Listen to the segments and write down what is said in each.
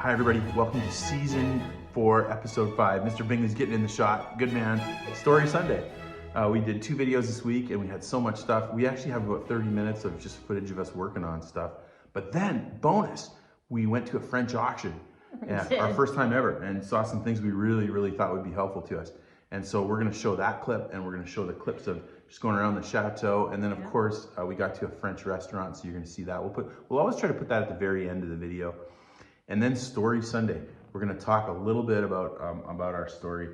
Hi everybody, welcome to season 4, episode 5. Mr. Bingley's getting in the shot, good man. Story Sunday. We did 2 videos this week and we had so much stuff. We actually have about 30 minutes of just footage of us working on stuff. But then, bonus, we went to a French auction, our first time ever, and saw some things we really thought would be helpful to us. And so we're gonna show that clip, and we're gonna show the clips of just going around the Chateau. And then of course, we got to a French restaurant, so you're gonna see that. We'll always try to put that at the very end of the video. And then Story Sunday, we're gonna talk a little bit about our story.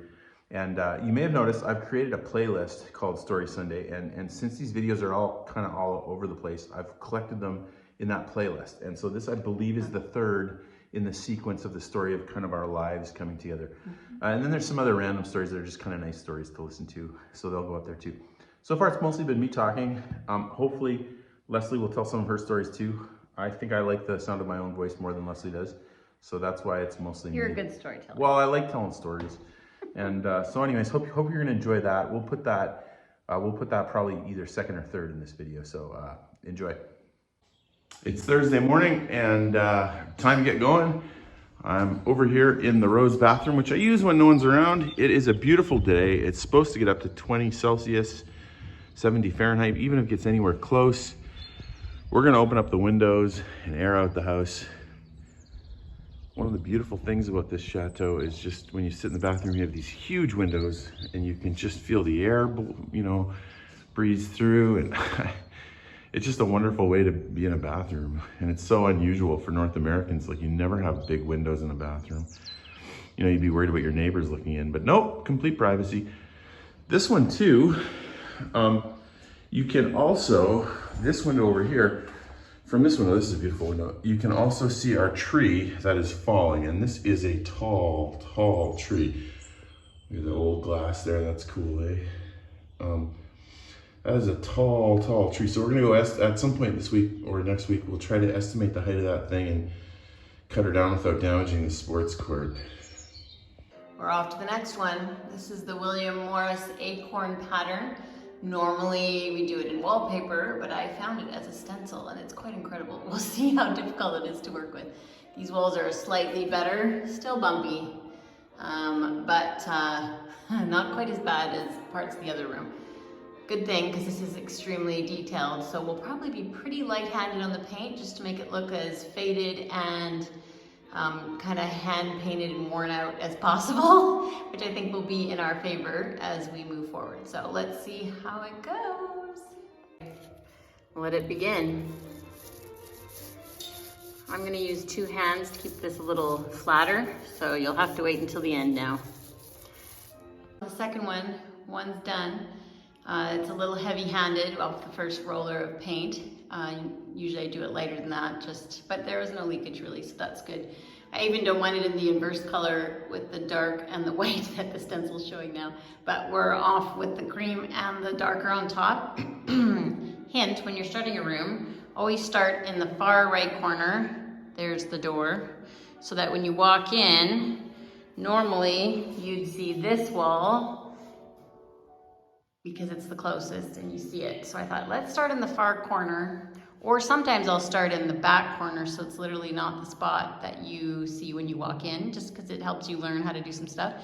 And you may have noticed I've created a playlist called Story Sunday, and since these videos are all kind of all over the place, I've collected them in that playlist. And so this, I believe, is the 3rd in the sequence of the story of kind of our lives coming together. And then there's some other random stories that are just kind of nice stories to listen to, so they'll go up there too. So far, it's mostly been me talking. Hopefully, Leslie will tell some of her stories too. I think I like the sound of my own voice more than Leslie does, so that's why it's mostly me. You're a good storyteller. Well, I like telling stories. And so anyways, hope you're gonna enjoy that. We'll put that probably either 2nd or 3rd in this video, so enjoy. It's Thursday morning and time to get going. I'm over here in the Rose bathroom, which I use when no one's around. It is a beautiful day. It's supposed to get up to 20 Celsius, 70 Fahrenheit, even if it gets anywhere close. We're gonna open up the windows and air out the house. One of the beautiful things about this chateau is just when you sit in the bathroom, you have these huge windows and you can just feel the air, breeze through, and it's just a wonderful way to be in a bathroom. And it's so unusual for North Americans. Like, you never have big windows in a bathroom. You know, you'd be worried about your neighbors looking in, but nope, complete privacy. This one too, you can also, this window over here, from this window, this is a beautiful window, you can also see our tree that is falling. And this is a tall tree. Look at the old glass there, that's cool, eh? That is a tall tree. So we're gonna go at some point this week or next week, we'll try to estimate the height of that thing and cut her down without damaging the sports court. We're off to the next one. This is the William Morris acorn pattern. Normally we do it in wallpaper, but I found it as a stencil and it's quite incredible. We'll see how difficult it is to work with. These walls are slightly better, still bumpy, but not quite as bad as parts of the other room. Good thing, because this is extremely detailed, so we'll probably be pretty light-handed on the paint just to make it look as faded and kind of hand-painted and worn out as possible, which I think will be in our favor as we move forward. So let's see how it goes. Let it begin. I'm going to use 2 hands to keep this a little flatter, so you'll have to wait until the end now. The second one's done. It's a little heavy-handed off the first roller of paint. Usually I do it lighter than that, but there was no leakage really, so that's good. I even don't want it in the inverse color with the dark and the white that the stencil's showing now, but we're off with the cream and the darker on top. Hint, when you're starting a room, always start in the far right corner. There's the door, so that when you walk in, normally you'd see this wall because it's the closest and you see it. So I thought, let's start in the far corner, or sometimes I'll start in the back corner so it's literally not the spot that you see when you walk in, just because it helps you learn how to do some stuff.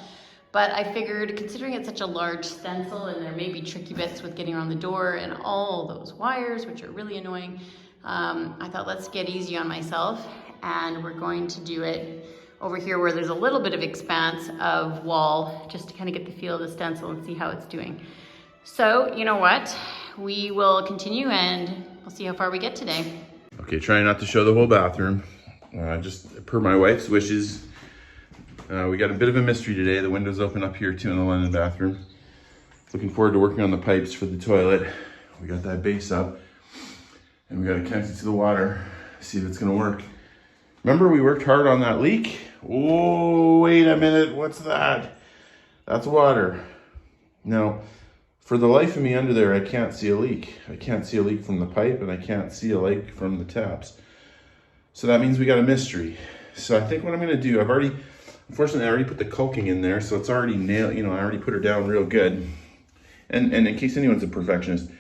But I figured, considering it's such a large stencil and there may be tricky bits with getting around the door and all those wires, which are really annoying, I thought, let's get easy on myself, and we're going to do it over here where there's a little bit of expanse of wall, just to kind of get the feel of the stencil and see how it's doing. So, you know what? We will continue and we'll see how far we get today. Okay, trying not to show the whole bathroom. Just per my wife's wishes. We got a bit of a mystery today. The windows open up here too in the London bathroom. Looking forward to working on the pipes for the toilet. We got that base up and we got to connect it to the water, see if it's gonna work. Remember, we worked hard on that leak? Oh, wait a minute, what's that? That's water. No. For the life of me under there, I can't see a leak. I can't see a leak from the pipe and I can't see a leak from the taps. So that means we got a mystery. So I think what I'm gonna do, unfortunately I already put the caulking in there, so it's already nailed, I already put her down real good. And in case anyone's a perfectionist,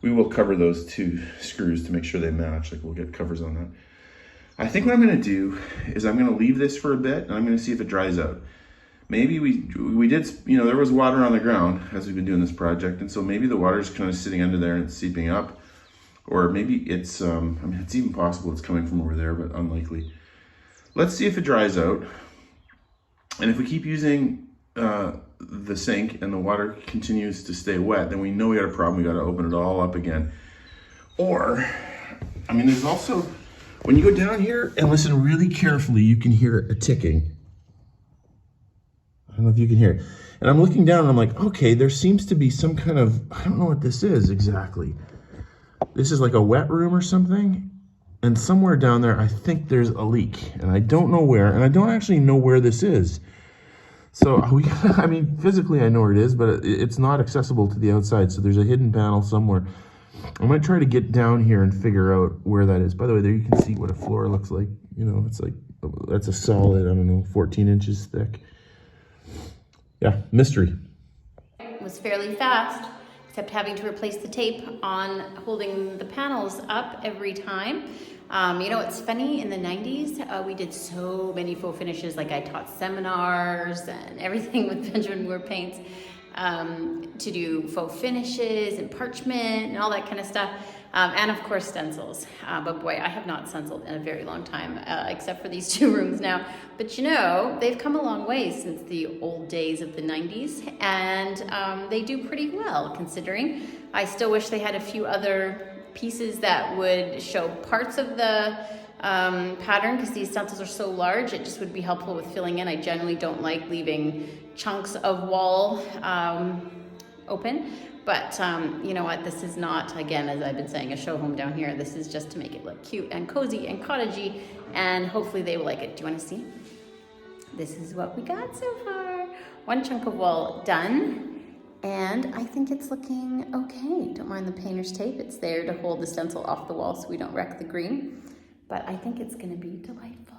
we will cover those 2 screws to make sure they match. Like, we'll get covers on that. I think what I'm gonna do is I'm gonna leave this for a bit and I'm gonna see if it dries out. Maybe we did, you know, there was water on the ground as we've been doing this project, and so maybe the water's kind of sitting under there and it's seeping up. Or maybe it's, I mean, it's even possible it's coming from over there, but unlikely. Let's see if it dries out. And if we keep using the sink and the water continues to stay wet, then we know we got a problem. We got to open it all up again. Or, I mean, there's also, when you go down here and listen really carefully, you can hear a ticking. I don't know if you can hear it. And I'm looking down and I'm like, okay, there seems to be some kind of, I don't know what this is exactly. This is like a wet room or something. And somewhere down there, I think there's a leak. And I don't know where, and I don't actually know where this is. So, I mean, physically I know where it is, but it's not accessible to the outside. So there's a hidden panel somewhere. I'm gonna try to get down here and figure out where that is. By the way, there you can see what a floor looks like. You know, it's like, that's a solid, I don't know, 14 inches thick. Yeah, mystery. It was fairly fast, except having to replace the tape on holding the panels up every time. You know, it's funny, in the 90s, we did so many faux finishes, like I taught seminars and everything with Benjamin Moore paints, to do faux finishes and parchment and all that kind of stuff. And of course stencils, but boy, I have not stenciled in a very long time, except for these 2 rooms now. But you know, they've come a long way since the old days of the 90s, and they do pretty well considering. I still wish they had a few other pieces that would show parts of the pattern, because these stencils are so large, it just would be helpful with filling in. I generally don't like leaving chunks of wall open. But you know what, this is not, again, as I've been saying, a show home down here. This is just to make it look cute and cozy and cottagey, and hopefully they will like it. Do you want to see? This is what we got so far. 1 chunk of wall done, and I think it's looking okay. Don't mind the painter's tape. It's there to hold the stencil off the wall so we don't wreck the green, but I think it's gonna be delightful.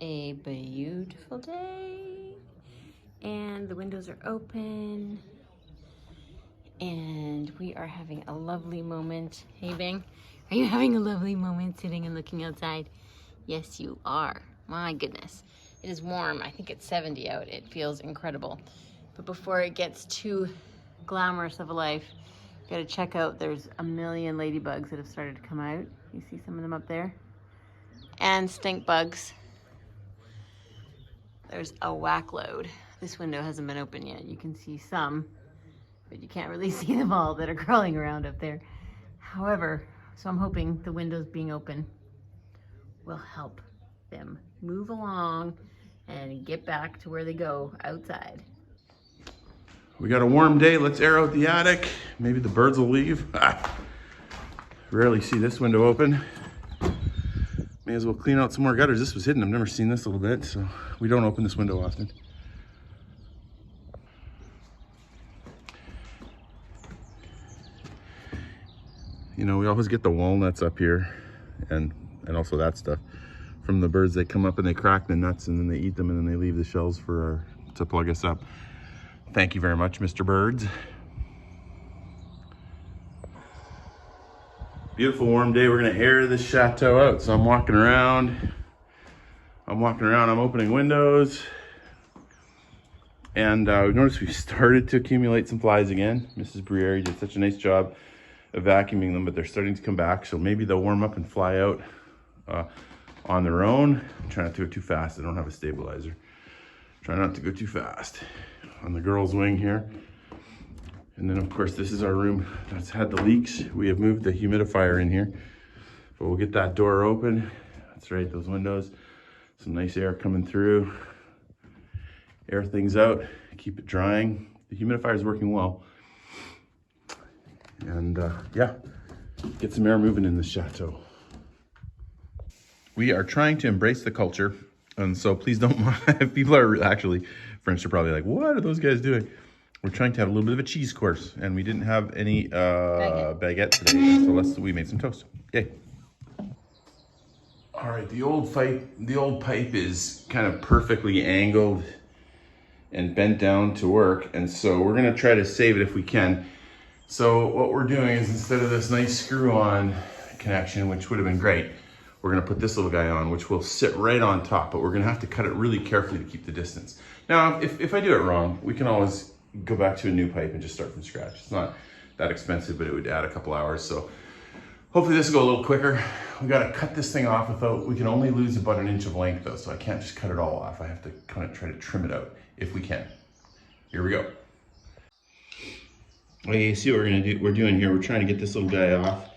A beautiful day, and the windows are open. And we are having a lovely moment. Hey, Bing, are you having a lovely moment sitting and looking outside? Yes, you are. My goodness. It is warm. I think it's 70 out. It feels incredible. But before it gets too glamorous of a life, you gotta check out, there's a million ladybugs that have started to come out. You see some of them up there? And stink bugs. There's a whack load. This window hasn't been open yet. You can see some, but you can't really see them all that are crawling around up there. However, so I'm hoping the windows being open will help them move along and get back to where they go, outside. We got a warm day. Let's air out the attic. Maybe the birds will leave. Rarely see this window open. May as well clean out some more gutters. This was hidden. I've never seen this little bit, so we don't open this window often. You know, we always get the walnuts up here and also that stuff from the birds. They come up and they crack the nuts and then they eat them and then they leave the shells to plug us up. Thank you very much, Mr. Birds. Beautiful warm day. We're gonna air this chateau out. So I'm walking around, I'm opening windows. And we've noticed we've started to accumulate some flies again. Mrs. Briere did such a nice job of vacuuming them, but they're starting to come back. So maybe they'll warm up and fly out on their own. Try not to go too fast. I don't have a stabilizer. Try not to go too fast. On the girls' wing here. And then of course, this is our room that's had the leaks. We have moved the humidifier in here, but we'll get that door open. That's right, those windows. Some nice air coming through. Air things out, keep it drying. The humidifier is working well. And yeah, get some air moving in the chateau. We are trying to embrace the culture. And so please don't mind, people are actually, French are probably like, what are those guys doing? We're trying to have a little bit of a cheese course, and we didn't have any baguette today, so we made some toast. Yay. All right, the old pipe is kind of perfectly angled and bent down to work, and so we're gonna try to save it if we can. So what we're doing is, instead of this nice screw-on connection, which would have been great, we're gonna put this little guy on, which will sit right on top, but we're gonna have to cut it really carefully to keep the distance. Now, if I do it wrong, we can always go back to a new pipe and just start from scratch. It's not that expensive, but it would add a couple hours. So hopefully this will go a little quicker. We gotta cut this thing off we can only lose about 1 inch of length though, so I can't just cut it all off. I have to kind of try to trim it out if we can. Here we go. Okay, you see what we're doing here. We're trying to get this little guy off,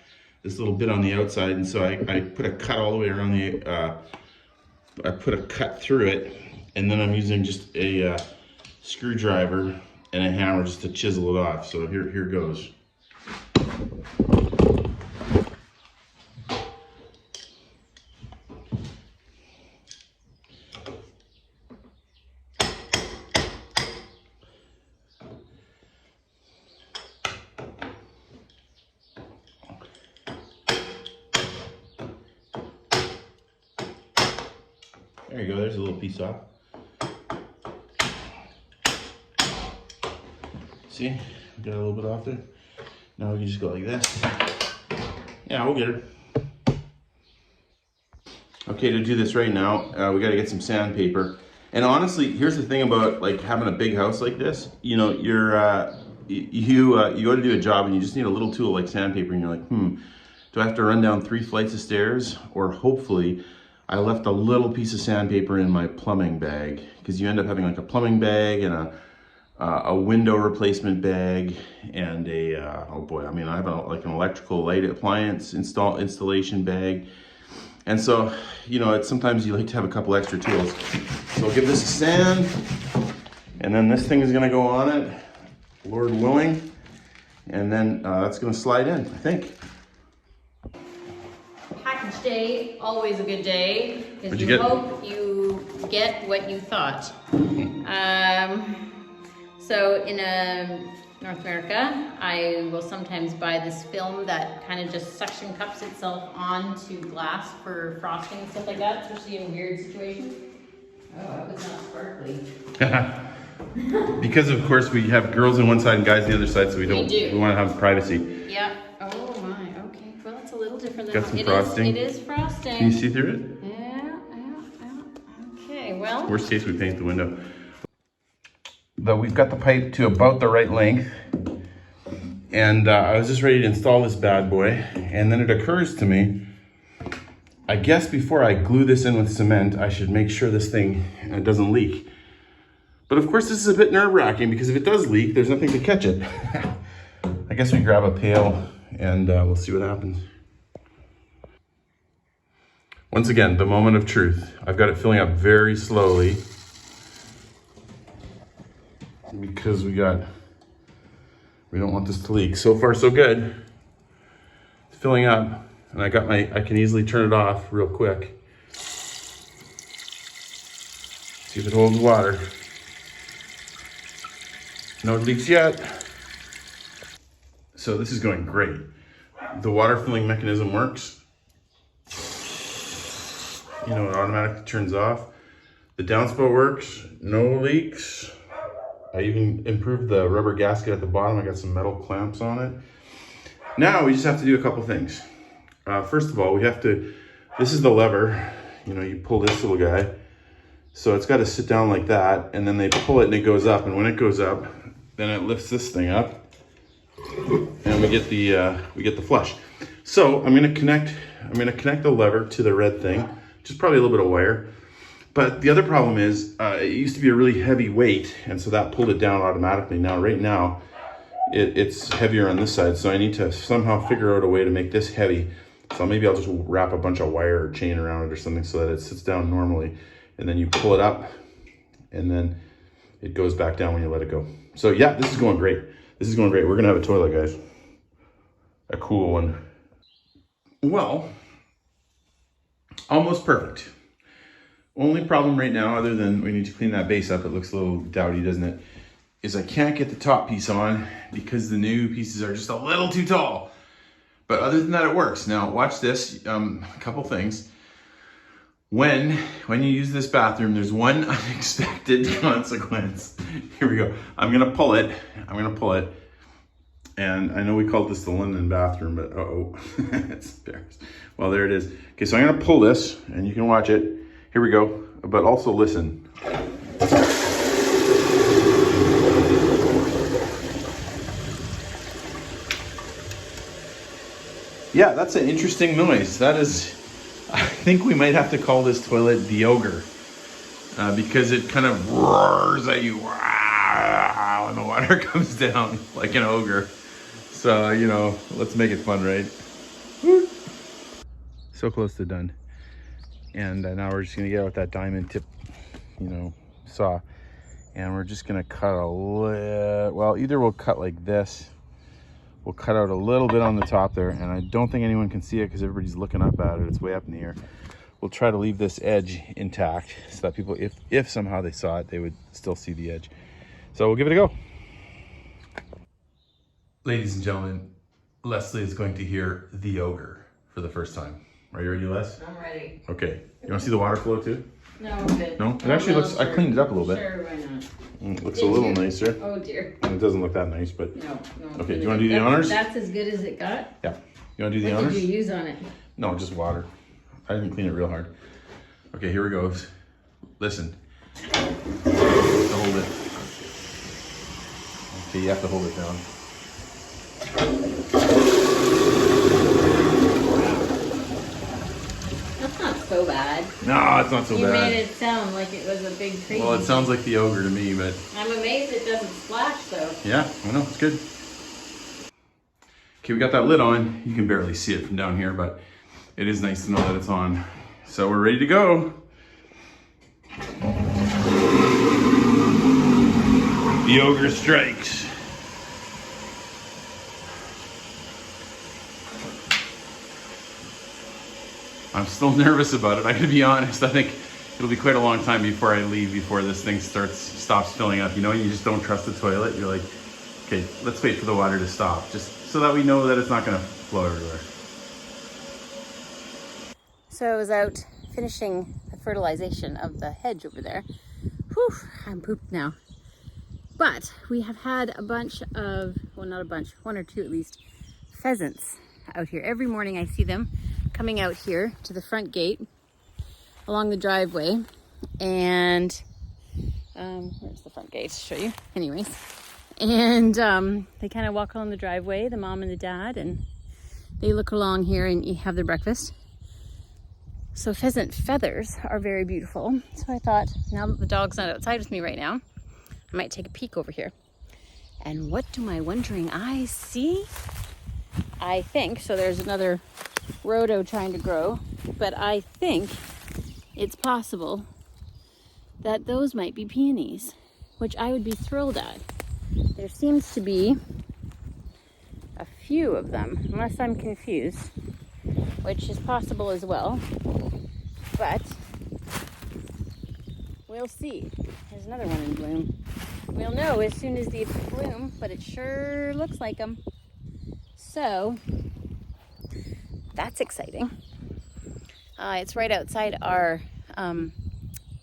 this little bit on the outside, and so I put a cut all the way around I put a cut through it, and then I'm using just a screwdriver and a hammer just to chisel it off. So here goes. There you go, there's a little piece off. See, we got a little bit off there. Now we can just go like this. Yeah, we'll get her. Okay, to do this right now, we gotta get some sandpaper. And honestly, here's the thing about like having a big house like this. You know, you go to do a job and you just need a little tool like sandpaper, and you're like, do I have to run down 3 flights of stairs? Or hopefully, I left a little piece of sandpaper in my plumbing bag, because you end up having like a plumbing bag and a window replacement bag and oh boy, I mean, I have like an electrical light appliance installation bag. And so, you know, sometimes you like to have a couple extra tools. So I'll give this a sand, and then this thing is gonna go on it, Lord willing, and then that's gonna slide in, I think. Package day, always a good day, because you hope you get what you thought. So in North America, I will sometimes buy this film that kind of just suction cups itself onto glass for frosting and stuff like that, especially in weird situations. Oh, that was not sparkly. Because of course we have girls on one side and guys on the other side, so we want to have privacy. Yeah. Oh my. Okay. Well, it's a little different than got some frosting. It is frosting. Can you see through it? Yeah. Okay. Well. Worst case, we paint the window. Though we've got the pipe to about the right length, and I was just ready to install this bad boy, and then it occurs to me, I guess before I glue this in with cement, I should make sure this thing doesn't leak. But of course, this is a bit nerve-wracking, because if it does leak, there's nothing to catch it. I guess we grab a pail and we'll see what happens. Once again, the moment of truth. I've got it filling up very slowly, because we don't want this to leak. So far, so good. It's filling up, and I can easily turn it off real quick. See if it holds water. No leaks yet. So this is going great. The water filling mechanism works. You know, it automatically turns off. The downspout works, no leaks. I even improved the rubber gasket at the bottom. I got some metal clamps on it. Now we just have to do a couple things. First of all, this is the lever. You know, you pull this little guy. So it's got to sit down like that, and then they pull it and it goes up. And when it goes up, then it lifts this thing up, and we get the flush. So I'm gonna connect the lever to the red thing, just probably a little bit of wire. But the other problem is, it used to be a really heavy weight, and so that pulled it down automatically. Right now, it's heavier on this side, so I need to somehow figure out a way to make this heavy. So maybe I'll just wrap a bunch of wire or chain around it or something so that it sits down normally, and then you pull it up, and then it goes back down when you let it go. So yeah, this is going great. We're gonna have a toilet, guys. A cool one. Well, almost perfect. Only problem right now, other than we need to clean that base up, it looks a little dowdy, doesn't it, is I can't get the top piece on because the new pieces are just a little too tall. But other than that, it works. Now, watch this, a couple things. When you use this bathroom, there's one unexpected consequence. Here we go. I'm gonna pull it, And I know we called this the London bathroom, but uh-oh, it's embarrassed. Well, there it is. Okay, so I'm gonna pull this and you can watch it. Here we go, but also listen. Yeah, that's an interesting noise. That is, I think we might have to call this toilet the Ogre because it kind of roars at you when the water comes down like an ogre. So, you know, let's make it fun, right? Woo. So close to done. And now we're just gonna get out with that diamond tip, you know, saw. And we're just gonna cut a little, well, either we'll cut like this, we'll cut out a little bit on the top there, and I don't think anyone can see it because everybody's looking up at it. It's way up in the air. We'll try to leave this edge intact so that people, if somehow they saw it, they would still see the edge. So we'll give it a go. Ladies and gentlemen, Leslie is going to hear the Ogre for the first time. Are you ready, Les? I'm ready. Okay. You want to see the water flow too? No, I'm good. No? It actually looks, I cleaned it up a little bit. Sure, why not? It looks a little nicer. Oh dear. And it doesn't look that nice, but... No. Okay, do you want to do the honors? That's as good as it got? Yeah. You want to do the What honors? did you use on it? No, just water. I didn't clean it real hard. Okay, here we go. Listen. Hold it. Okay, you have to hold it down. That's not so bad. No, it's not so You bad. made it sound like it was a big crazy. Well, it sounds like the Ogre to me, but... I'm amazed it doesn't splash though. Yeah, I know, it's good. Okay, we got that lid on. You can barely see it from down here, but it is nice to know that it's on. So we're ready to go. The Ogre strikes. I'm still nervous about it. I gotta be honest. I think it'll be quite a long time before I leave, before this thing stops filling up. You know, you just don't trust the toilet. You're like, okay, let's wait for the water to stop, just so that we know that it's not gonna flow everywhere. So I was out finishing the fertilization of the hedge over there. Whew, I'm pooped now. But we have had a bunch of, well, not a bunch, one or two at least, pheasants out here. Every morning I see them coming out here to the front gate along the driveway. And where's the front gate? Show you. Anyways. And they kind of walk along the driveway, the mom and the dad, and they look along here and have their breakfast. So pheasant feathers are very beautiful. So I thought, now that the dog's not outside with me right now, I might take a peek over here. And what do my wondering eyes see? I think, so there's another rhodo trying to grow, but I think it's possible that those might be peonies, which I would be thrilled at. There seems to be a few of them, unless I'm confused, which is possible as well, but we'll see. There's another one in bloom. We'll know as soon as they bloom, but it sure looks like them. So that's exciting. It's right outside our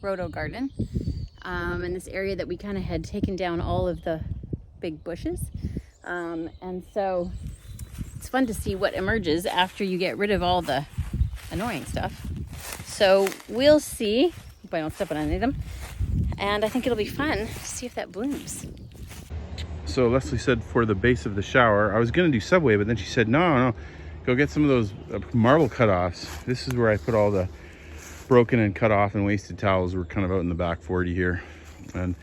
rhodo garden, in this area that we kind of had taken down all of the big bushes, and so it's fun to see what emerges after you get rid of all the annoying stuff. So we'll see. Hope I don't step on any of them. And I think it'll be fun to see if that blooms. So Leslie said for the base of the shower, I was gonna do Subway, but then she said, no, go get some of those marble cut-offs. This is where I put all the broken and cut off and wasted towels. We're kind of out in the back 40 here. And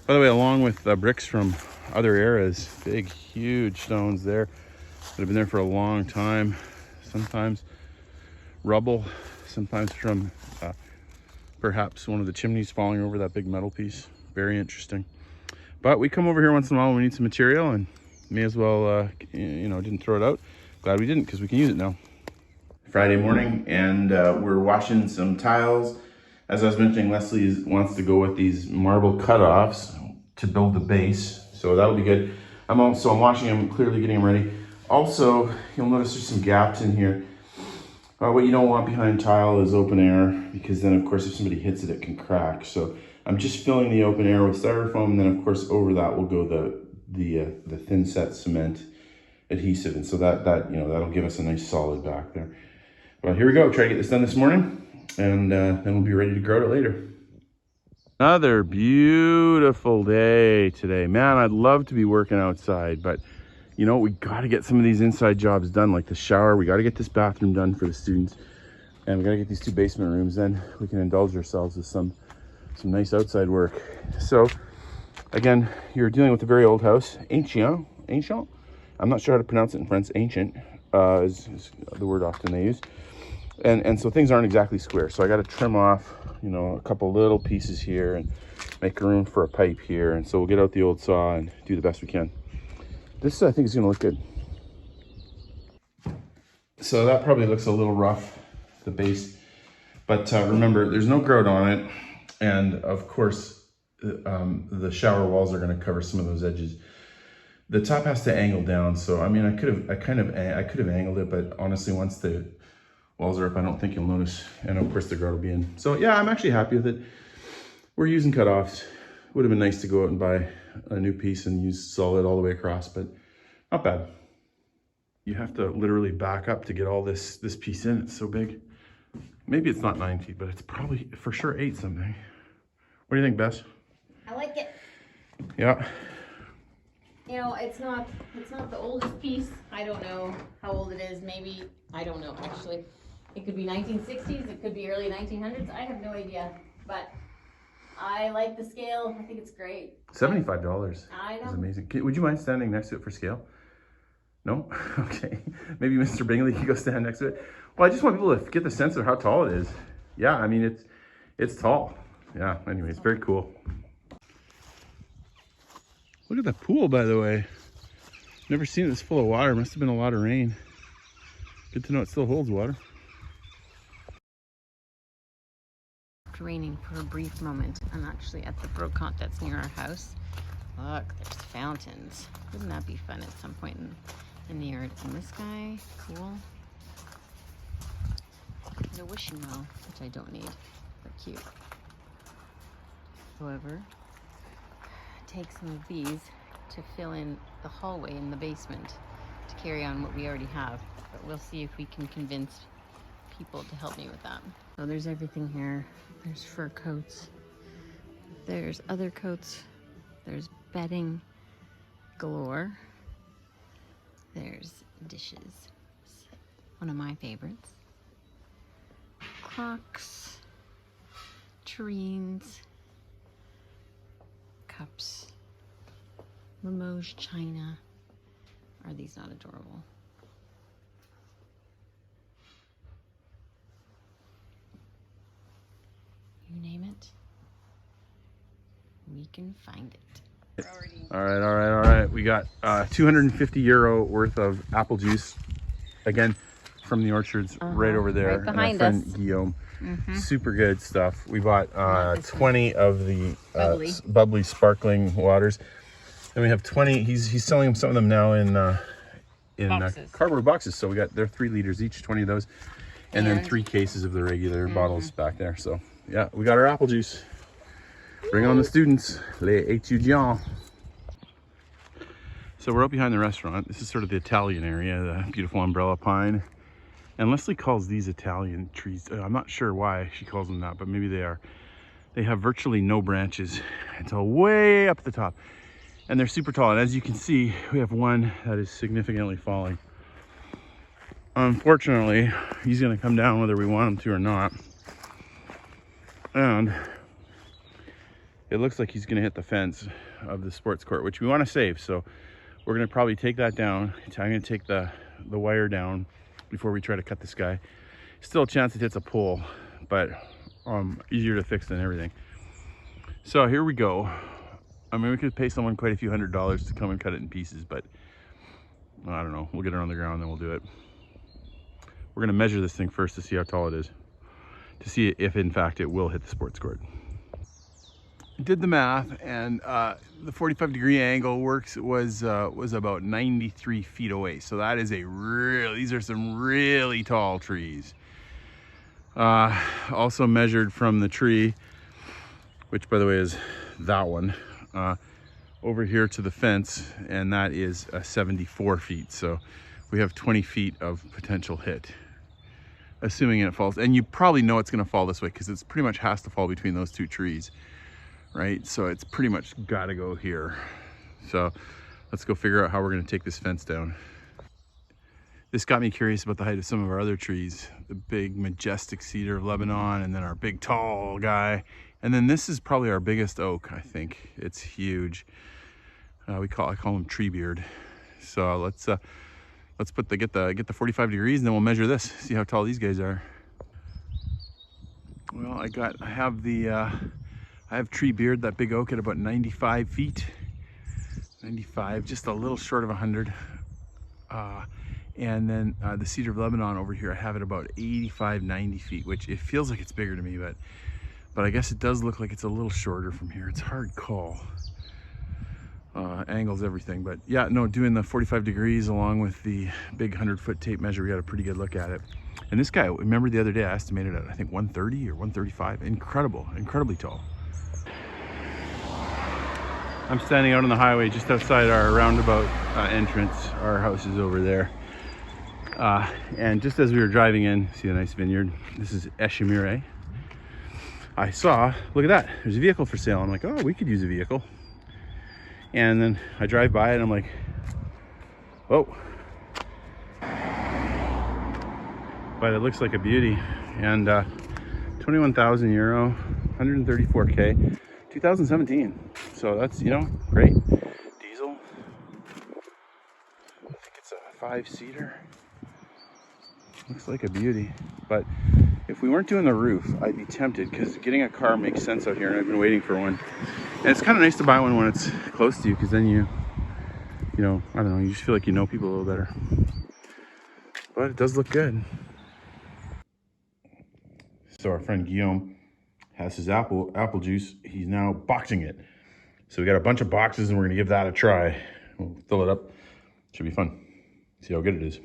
by the way, along with bricks from other eras, big, huge stones there that have been there for a long time. Sometimes rubble, sometimes from perhaps one of the chimneys falling over that big metal piece. Very interesting. But we come over here once in a while when we need some material, and may as well, you know, didn't throw it out. Glad we didn't, because we can use it now. Friday morning, and we're washing some tiles. As I was mentioning, Leslie wants to go with these marble cut-offs to build the base, so that'll be good. I'm washing them, clearly getting them ready. Also, you'll notice there's some gaps in here. What you don't want behind tile is open air, because then of course if somebody hits it, it can crack. So I'm just filling the open air with styrofoam, and then of course over that will go the thin set cement adhesive, and so that you know, that'll give us a nice solid back there. Well, here we go. Try to get this done this morning, and then we'll be ready to grout it later. Another beautiful day today. Man, I'd love to be working outside, but you know, we got to get some of these inside jobs done, like the shower. We got to get this bathroom done for the students, and we got to get these 2 basement rooms. Then we can indulge ourselves with some nice outside work. So again, you're dealing with a very old house, ancient. I'm not sure how to pronounce it in French. Ancient is the word often they use. And so things aren't exactly square. So I got to trim off, you know, a couple little pieces here and make room for a pipe here. And so we'll get out the old saw and do the best we can. This, I think, is going to look good. So that probably looks a little rough, the base. But remember, there's no grout on it. And of course, the shower walls are going to cover some of those edges. The top has to angle down. So, I mean, I could have angled it, but honestly, once the walls are up, I don't think you'll notice. And of course the grout will be in. So yeah, I'm actually happy with it. We're using cutoffs. Would have been nice to go out and buy a new piece and use solid all the way across, but not bad. You have to literally back up to get all this piece in. It's so big. Maybe it's not 9 feet, but it's probably for sure 8 something. What do you think, Bess? I like it. Yeah. You know, it's not the oldest piece. I don't know how old it is. Maybe, I don't know actually. It could be 1960s, it could be early 1900s. I have no idea, but I like the scale. I think it's great. $75. I know. Is amazing. Would you mind standing next to it for scale? No? Okay. Maybe Mr. Bingley can go stand next to it. Well, I just want people to get the sense of how tall it is. Yeah, I mean, it's tall. Yeah, anyway, it's very cool. Look at the pool, by the way. Never seen it this full of water. Must have been a lot of rain. Good to know it still holds water. It's raining for a brief moment. I'm actually at the brocante that's near our house. Look, there's fountains. Wouldn't that be fun at some point in the yard? And this guy, cool. And a wishing well, which I don't need, but cute. However, take some of these to fill in the hallway in the basement to carry on what we already have. But we'll see if we can convince people to help me with that. So there's everything here. There's fur coats. There's other coats. There's bedding galore. There's dishes. One of my favorites. Clocks. Tureens. Cups. Limoges china. Are these not adorable? You name it, we can find it. All right. We got 250 euro worth of apple juice. Again, from the orchards right over there. Right behind and our friend us. Guillaume. Super good stuff. We bought 20 of the bubbly sparkling waters. And we have 20. He's selling some of them now in cardboard boxes. So they're 3 liters each, 20 of those. And then 3 cases of the regular bottles back there. So yeah, we got our apple juice. Bring on the students, les étudiants. So we're up behind the restaurant. This is sort of the Italian area, the beautiful umbrella pine. And Leslie calls these Italian trees. I'm not sure why she calls them that, but maybe they are. They have virtually no branches until way up at the top. And they're super tall. And as you can see, we have one that is significantly falling. Unfortunately, he's gonna come down whether we want him to or not. And it looks like he's gonna hit the fence of the sports court, which we wanna save. So we're gonna probably take that down. I'm gonna take the wire down before we try to cut this guy. Still a chance it hits a pole, but easier to fix than everything. So here we go. I mean, we could pay someone quite a few $100s to come and cut it in pieces, but I don't know. We'll get it on the ground, then we'll do it. We're gonna measure this thing first to see how tall it is, to see if in fact it will hit the sports court. Did the math, and the 45-degree angle was about 93 feet away. So that is these are some really tall trees. Also measured from the tree, which by the way is that one, over here to the fence, and that is 74 feet. So we have 20 feet of potential hit, assuming it falls. And you probably know it's gonna fall this way because it's pretty much has to fall between those two trees, right? So it's pretty much gotta go here. So let's go figure out how we're gonna take this fence down. This got me curious about the height of some of our other trees, the big majestic cedar of Lebanon, and then our big tall guy. And then this is probably our biggest oak, I think. It's huge. I call him tree beard. So let's get the 45 degrees, and then we'll measure this, see how tall these guys are. Well, I have tree beard, that big oak, at about 95 feet. 95, just a little short of 100. And then the cedar of Lebanon over here, I have it about 85, 90 feet, which it feels like it's bigger to me, but I guess it does look like it's a little shorter from here. It's a hard call. Angles, everything. But yeah, no, doing the 45 degrees along with the big 100-foot tape measure, we got a pretty good look at it. And this guy, remember the other day, I estimated at, I think, 130 or 135. Incredible, incredibly tall. I'm standing out on the highway just outside our roundabout entrance. Our house is over there. And just as we were driving in, see a nice vineyard. This is Eshimire. I saw, look at that, there's a vehicle for sale. I'm like, oh, we could use a vehicle. And then I drive by it and I'm like, whoa. But it looks like a beauty. And 21,000 euro, 134K, 2017. So that's, you know, great. Diesel. I think it's a 5-seater. Looks like a beauty. But if we weren't doing the roof, I'd be tempted, because getting a car makes sense out here, and I've been waiting for one. And it's kind of nice to buy one when it's close to you, because then you know, I don't know, you just feel like you know people a little better. But it does look good. So our friend Guillaume has his apple juice. He's now boxing it. So we got a bunch of boxes, and we're gonna give that a try. We'll fill it up. Should be fun. See how good it is.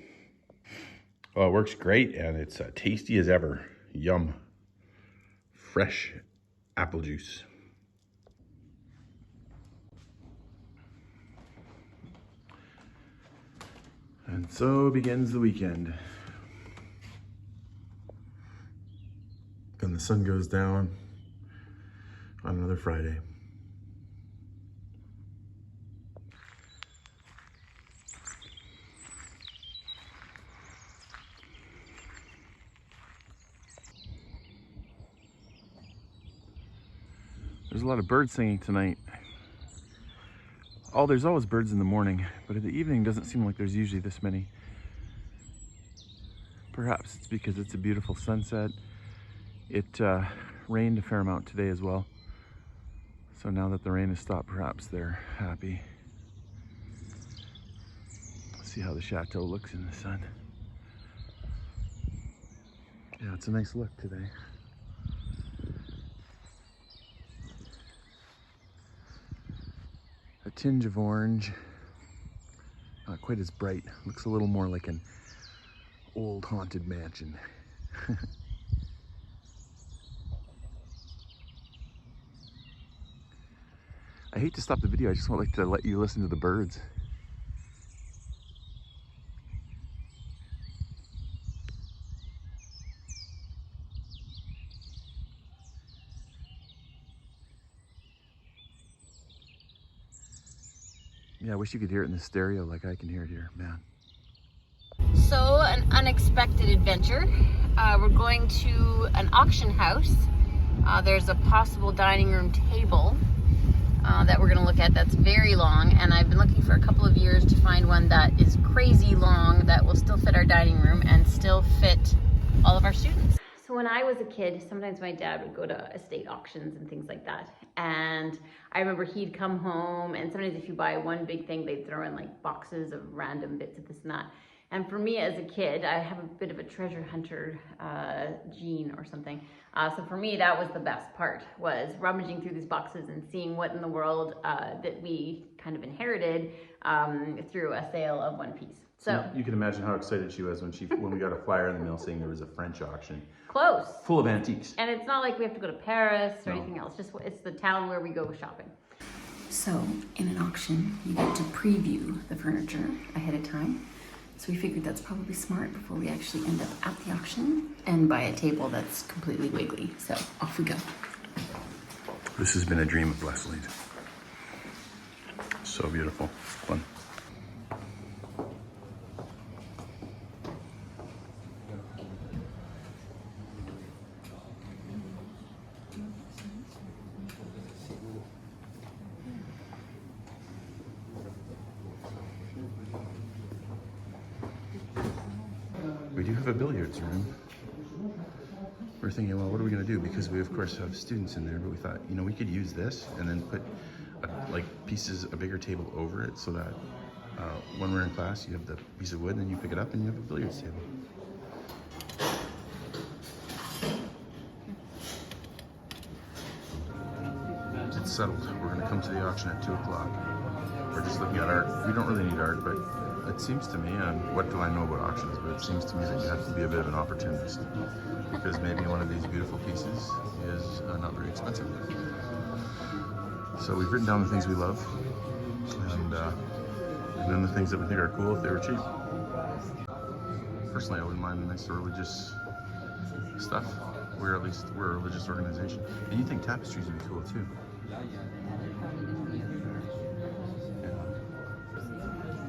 Oh, it works great, and it's tasty as ever. Yum. Fresh apple juice. And so begins the weekend. Then the sun goes down on another Friday. There's a lot of birds singing tonight. There's always birds in the morning, but in the evening doesn't seem like there's usually this many. Perhaps it's because it's a beautiful sunset. It rained a fair amount today as well. So now that the rain has stopped, perhaps they're happy. Let's see how the chateau looks in the sun. Yeah, it's a nice look today. A tinge of orange, not quite as bright. Looks a little more like an old haunted mansion. I hate to stop the video. I just want to let you listen to the birds. Yeah, I wish you could hear it in the stereo like I can hear it here, man. So, an unexpected adventure. We're going to an auction house. There's a possible dining room table that we're going to look at that's very long, and I've been looking for a couple of years to find one that is crazy long that will still fit our dining room and still fit all of our students. So when I was a kid, sometimes my dad would go to estate auctions and things like that. And I remember he'd come home, and sometimes if you buy one big thing, they'd throw in like boxes of random bits of this and that. And for me as a kid, I have a bit of a treasure hunter gene or something. So for me, that was the best part, was rummaging through these boxes and seeing what in the world that we kind of inherited through a sale of one piece. So you can imagine how excited she was when we got a flyer in the mail saying there was a French auction. Close. Full of antiques. And it's not like we have to go to Paris or anything else. Just it's the town where we go shopping. So in an auction, you get to preview the furniture ahead of time. So we figured that's probably smart before we actually end up at the auction and buy a table that's completely wiggly. So off we go. This has been a dream of Leslie's. So beautiful, fun. We do have a billiards room. We're thinking, well, what are we gonna do? Because we of course have students in there, but we thought, you know, we could use this and then put like a bigger table over it so that when we're in class, you have the piece of wood and then you pick it up and you have a billiards table. It's settled. We're gonna come to the auction at 2 o'clock. We're just looking at art. We don't really need art, but it seems to me, and what do I know about auctions, but it seems to me that you have to be a bit of an opportunist because maybe one of these beautiful pieces is not very expensive. So we've written down the things we love and then the things that we think are cool if they were cheap. Personally, I wouldn't mind a nice religious stuff. We're a religious organization. And you think tapestries would be cool too.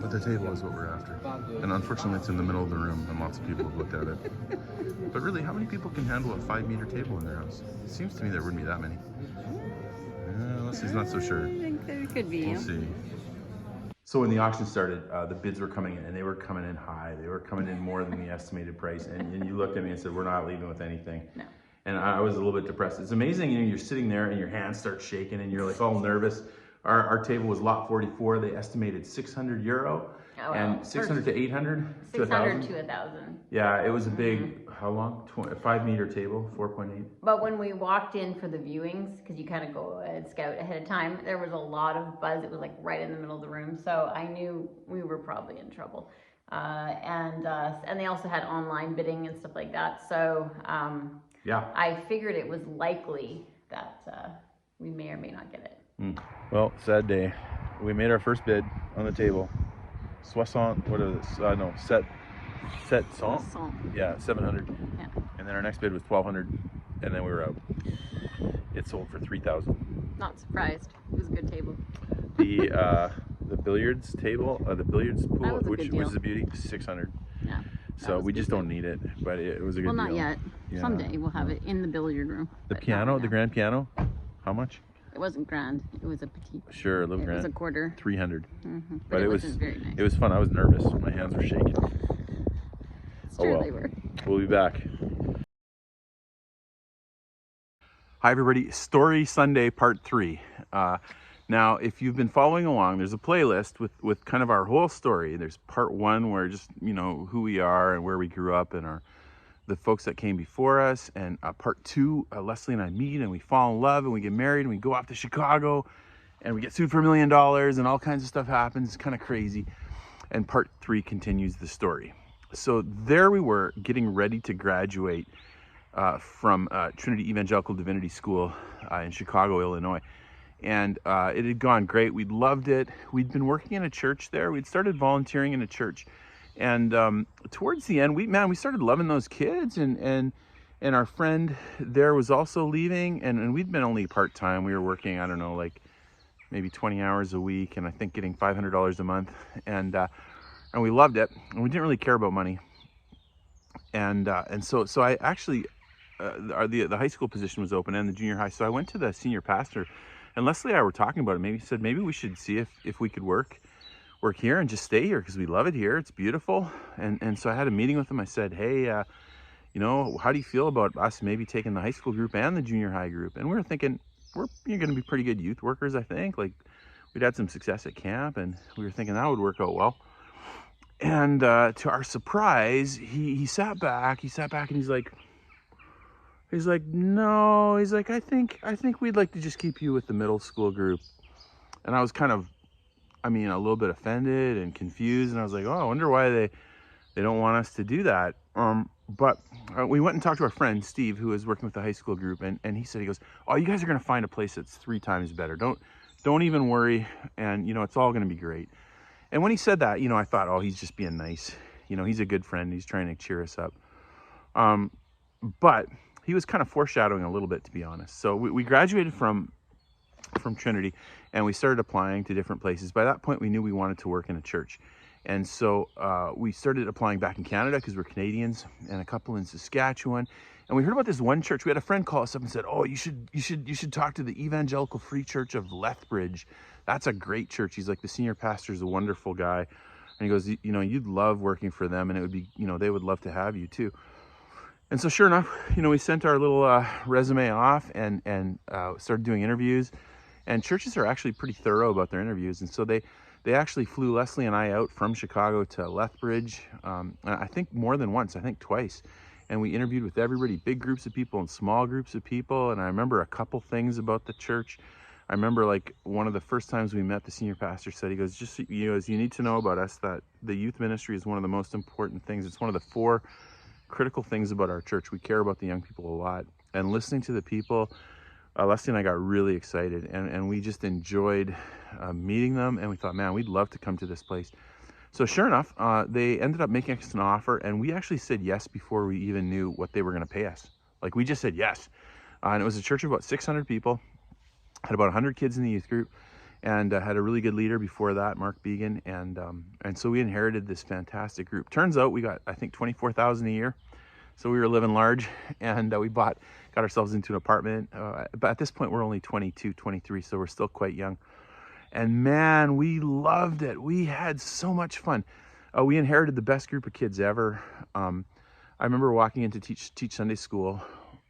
But the table is what we're after. And unfortunately it's in the middle of the room and lots of people have looked at it. But really, how many people can handle a 5-meter table in their house? It seems to me there wouldn't be that many. Leslie's not so sure. I think there could be. We'll see. So when the auction started, the bids were coming in and they were coming in high. They were coming in more than the estimated price. And you looked at me and said, we're not leaving with anything. No. And I was a little bit depressed. It's amazing, you know, you're sitting there and your hands start shaking and you're like all nervous. Our table was lot 44. They estimated €600 and 600 to 800 to 600 1,000. to 1,000. Yeah, it was a big, how long? 5-meter table, 4.8. But when we walked in for the viewings, because you kind of go and scout ahead of time, there was a lot of buzz. It was like right in the middle of the room. So I knew we were probably in trouble. And they also had online bidding and stuff like that. So yeah, I figured it was likely that we may or may not get it. Well, sad day. We made our first bid on the table. 60, what is this? No, set cent. Yeah, 700. Yeah. And then our next bid was 1,200, and then we were out. It sold for 3,000. Not surprised. It was a good table. The billiards table, the billiards pool, which is a beauty, 600. Yeah. So we just don't need it, but it was a good deal. Well, not yet. Yeah. Someday we'll have it in the billiard room. The piano, the grand piano, how much? It wasn't grand. It was a petite. Sure, a little grand. It was a quarter. 300. But it was very nice. It was fun. I was nervous. My hands were shaking. It's true, they were. We'll be back. Hi everybody, Story Sunday Part 3. Now, if you've been following along, there's a playlist with kind of our whole story. There's Part 1 where just, you know, who we are and where we grew up and the folks that came before us. And Part 2, Leslie and I meet and we fall in love and we get married and we go off to Chicago and we get sued for $1 million and all kinds of stuff happens. It's kind of crazy. And Part 3 continues the story. So there we were getting ready to graduate from Trinity Evangelical Divinity School in Chicago, Illinois. And it had gone great. We'd loved it. We'd been working in a church there. We'd started volunteering in a church. And towards the end, we started loving those kids. And our friend there was also leaving. And we'd been only part-time. We were working, I don't know, like maybe 20 hours a week. And I think getting $500 a month. And we loved it. And we didn't really care about money. And so I actually, the high school position was open and the junior high. So I went to the senior pastor. And Leslie and I were talking about it. Maybe he said, maybe we should see if we could work here and just stay here because we love it here. It's beautiful. And so I had a meeting with him. I said, hey, you know, how do you feel about us maybe taking the high school group and the junior high group? And we were thinking, you're going to be pretty good youth workers, I think. Like, we'd had some success at camp, and we were thinking that would work out well. And to our surprise, he sat back. And he's like, no. He's like, I think we'd like to just keep you with the middle school group. And I was kind of, a little bit offended and confused. And I was like, oh, I wonder why they don't want us to do that. But we went and talked to our friend Steve, who was working with the high school group, and he said, he goes, oh, you guys are going to find a place that's 3 times better. Don't don't even worry. And, you know, it's all going to be great. And when he said that, you know, I thought, oh, he's just being nice. You know, he's a good friend. He's trying to cheer us up. But he was kind of foreshadowing a little bit, to be honest. So we graduated from Trinity, and we started applying to different places. By that point, we knew we wanted to work in a church. And so we started applying back in Canada because we're Canadians, and a couple in Saskatchewan. And we heard about this one church. We had a friend call us up and said, oh, you should talk to the Evangelical Free Church of Lethbridge. That's a great church. He's like, the senior pastor is a wonderful guy. And he goes, you know, you'd love working for them, and it would be, you know, they would love to have you too. And so sure enough, you know, we sent our little resume off and started doing interviews. And churches are actually pretty thorough about their interviews. And so they actually flew Leslie and I out from Chicago to Lethbridge, I think more than once, I think twice. And we interviewed with everybody, big groups of people and small groups of people. And I remember a couple things about the church. I remember like one of the first times we met, the senior pastor said, he goes, just, you know, you need to know about us that the youth ministry is one of the most important things. It's one of the 4 critical things about our church. We care about the young people a lot. And listening to the people, Leslie and I got really excited, and we just enjoyed meeting them, and we thought, man, we'd love to come to this place. So sure enough, they ended up making us an offer, and we actually said yes before we even knew what they were going to pay us. Like, we just said yes. And it was a church of about 600 people, had about 100 kids in the youth group, and had a really good leader before that, Mark Began, and so we inherited this fantastic group. Turns out we got, I think, $24,000 a year. So we were living large, and we got ourselves into an apartment. But at this point, we're only 22, 23, so we're still quite young. And man, we loved it. We had so much fun. We inherited the best group of kids ever. I remember walking in to teach Sunday school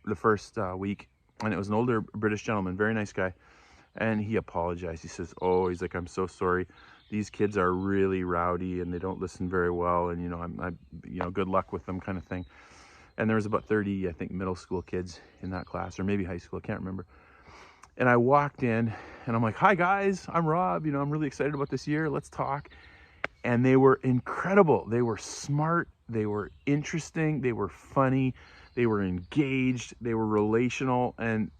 the first week, and it was an older British gentleman, very nice guy. And he apologized. He says, oh, he's like, I'm so sorry. These kids are really rowdy, and they don't listen very well. And, you know, you know, good luck with them, kind of thing. And there was about 30, I think, middle school kids in that class, or maybe high school, I can't remember. And I walked in, and I'm like, hi guys, I'm Rob, you know, I'm really excited about this year, let's talk. And they were incredible. They were smart, they were interesting, they were funny, they were engaged, they were relational, and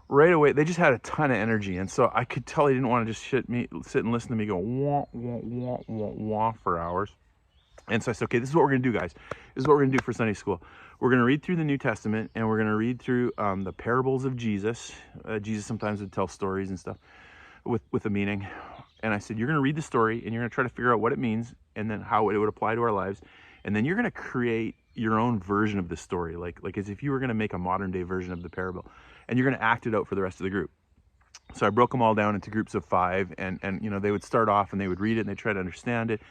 right away, they just had a ton of energy. And so I could tell they didn't want to just sit and listen to me go wah, wah, wah, wah, wah for hours. And so I said, okay, this is what we're going to do, guys. This is what we're going to do for Sunday school. We're going to read through the New Testament, and we're going to read through the parables of Jesus. Jesus sometimes would tell stories and stuff with a meaning. And I said, you're going to read the story, and you're going to try to figure out what it means and then how it would apply to our lives. And then you're going to create your own version of the story, like as if you were going to make a modern day version of the parable. And you're going to act it out for the rest of the group. So I broke them all down into groups of 5, and you know, they would start off and they would read it and they'd try to understand it.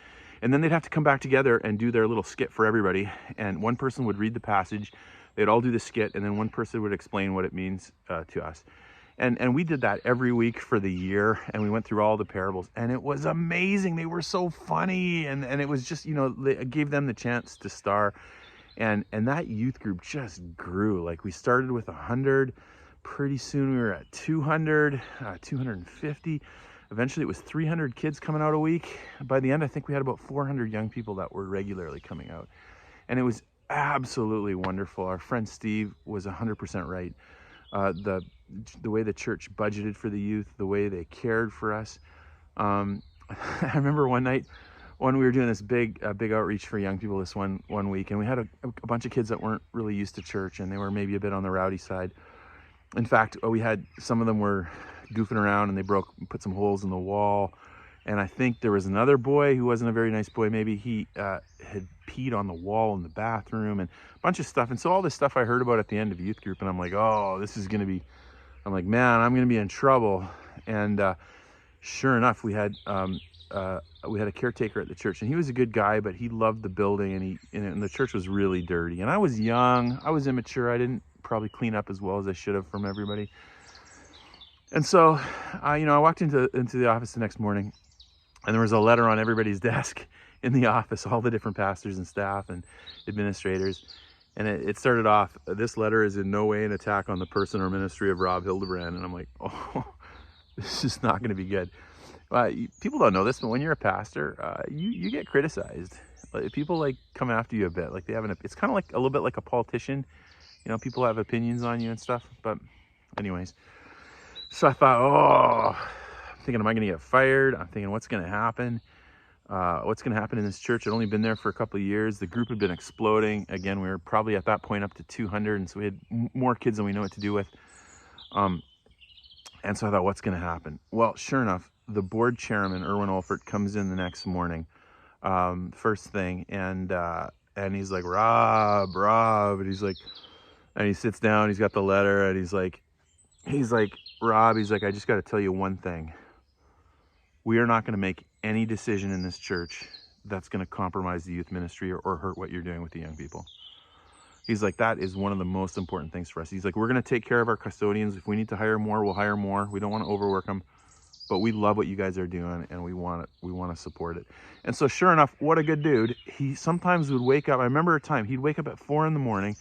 And then they'd have to come back together and do their little skit for everybody. And one person would read the passage, they'd all do the skit, and then one person would explain what it means to us. And we did that every week for the year, and we went through all the parables, and it was amazing. They were so funny, and it was just, you know, they gave them the chance to star. And that youth group just grew. Like, we started with 100, pretty soon we were at 200, 250. Eventually it was 300 kids coming out a week. By the end, I think we had about 400 young people that were regularly coming out. And it was absolutely wonderful. Our friend Steve was 100% right. The way the church budgeted for the youth, the way they cared for us. I remember one night when we were doing this big outreach for young people this one week, and we had a bunch of kids that weren't really used to church, and they were maybe a bit on the rowdy side. In fact, we had some of them were goofing around, and they put some holes in the wall. And I think there was another boy who wasn't a very nice boy. Maybe he had peed on the wall in the bathroom, and a bunch of stuff. And so all this stuff I heard about at the end of youth group, and I'm like, oh, this is going to be, I'm like, man, I'm going to be in trouble. And sure enough, we had a caretaker at the church, and he was a good guy, but he loved the building, and the church was really dirty. And I was young, I was immature, I didn't probably clean up as well as I should have from everybody. And so, you know, I walked into the office the next morning, and there was a letter on everybody's desk in the office, all the different pastors and staff and administrators. And it started off, this letter is in no way an attack on the person or ministry of Rob Hildebrand. And I'm like, oh, this is not going to be good. People don't know this, but when you're a pastor, you get criticized. People like come after you a bit. Like it's kind of like a little bit like a politician. You know, people have opinions on you and stuff. But anyways, So I thought, oh, I'm thinking, am I going to get fired? I'm thinking, what's going to happen? What's going to happen in this church? I'd only been there for a couple of years. The group had been exploding. Again, we were probably at that point up to 200, and so we had more kids than we know what to do with. And so I thought, what's going to happen? Well, sure enough, the board chairman, Erwin Olfert, comes in the next morning, first thing, and he's like, Rob, and he's like, and he sits down, he's got the letter, and he's like, Rob, he's like, I just got to tell you one thing. We are not going to make any decision in this church that's going to compromise the youth ministry or hurt what you're doing with the young people. He's like, that is one of the most important things for us. He's like, we're going to take care of our custodians. If we need to hire more, we'll hire more. We don't want to overwork them, but we love what you guys are doing, and we want to support it. And so sure enough, what a good dude. He sometimes would wake up. I remember a time he'd wake up at 4 in the morning.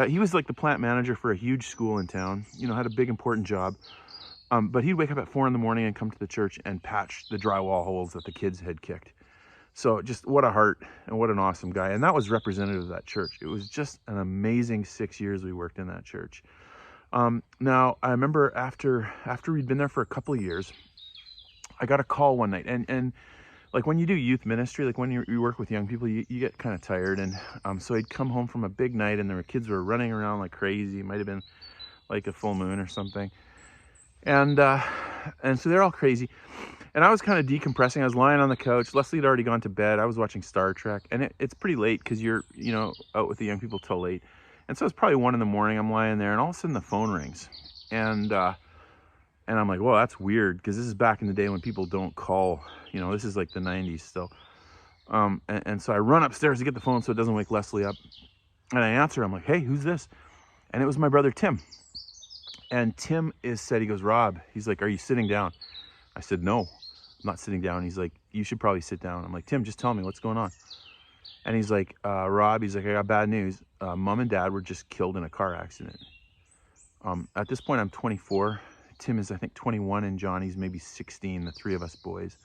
He was like the plant manager for a huge school in town, you know, had a big important job. But he'd wake up at 4 in the morning and come to the church and patch the drywall holes that the kids had kicked. So just what a heart and what an awesome guy. And that was representative of that church. It was just an amazing 6 years we worked in that church. Now, I remember after we'd been there for a couple of years, I got a call one night. And like when you do youth ministry, like when you work with young people, you get kind of tired. And so I'd come home from a big night, and there were kids were running around like crazy. It might have been like a full moon or something. And so they're all crazy. And I was kind of decompressing. I was lying on the couch. Leslie had already gone to bed. I was watching Star Trek. And it's pretty late because you're, you know, out with the young people till late. And so it's probably 1 in the morning. I'm lying there, and all of a sudden the phone rings. And I'm like, well, that's weird, because this is back in the day when people don't call. You know, this is like the 90s still. And so I run upstairs to get the phone so it doesn't wake Leslie up. And I answer. I'm like, hey, who's this? And it was my brother, Tim. And Tim said, he goes, Rob, he's like, are you sitting down? I said, no, I'm not sitting down. He's like, you should probably sit down. I'm like, Tim, just tell me what's going on. And he's like, Rob, he's like, I got bad news. Mom and dad were just killed in a car accident. At this point, I'm 24. Tim is, I think, 21, and Johnny's maybe 16, the 3 of us boys.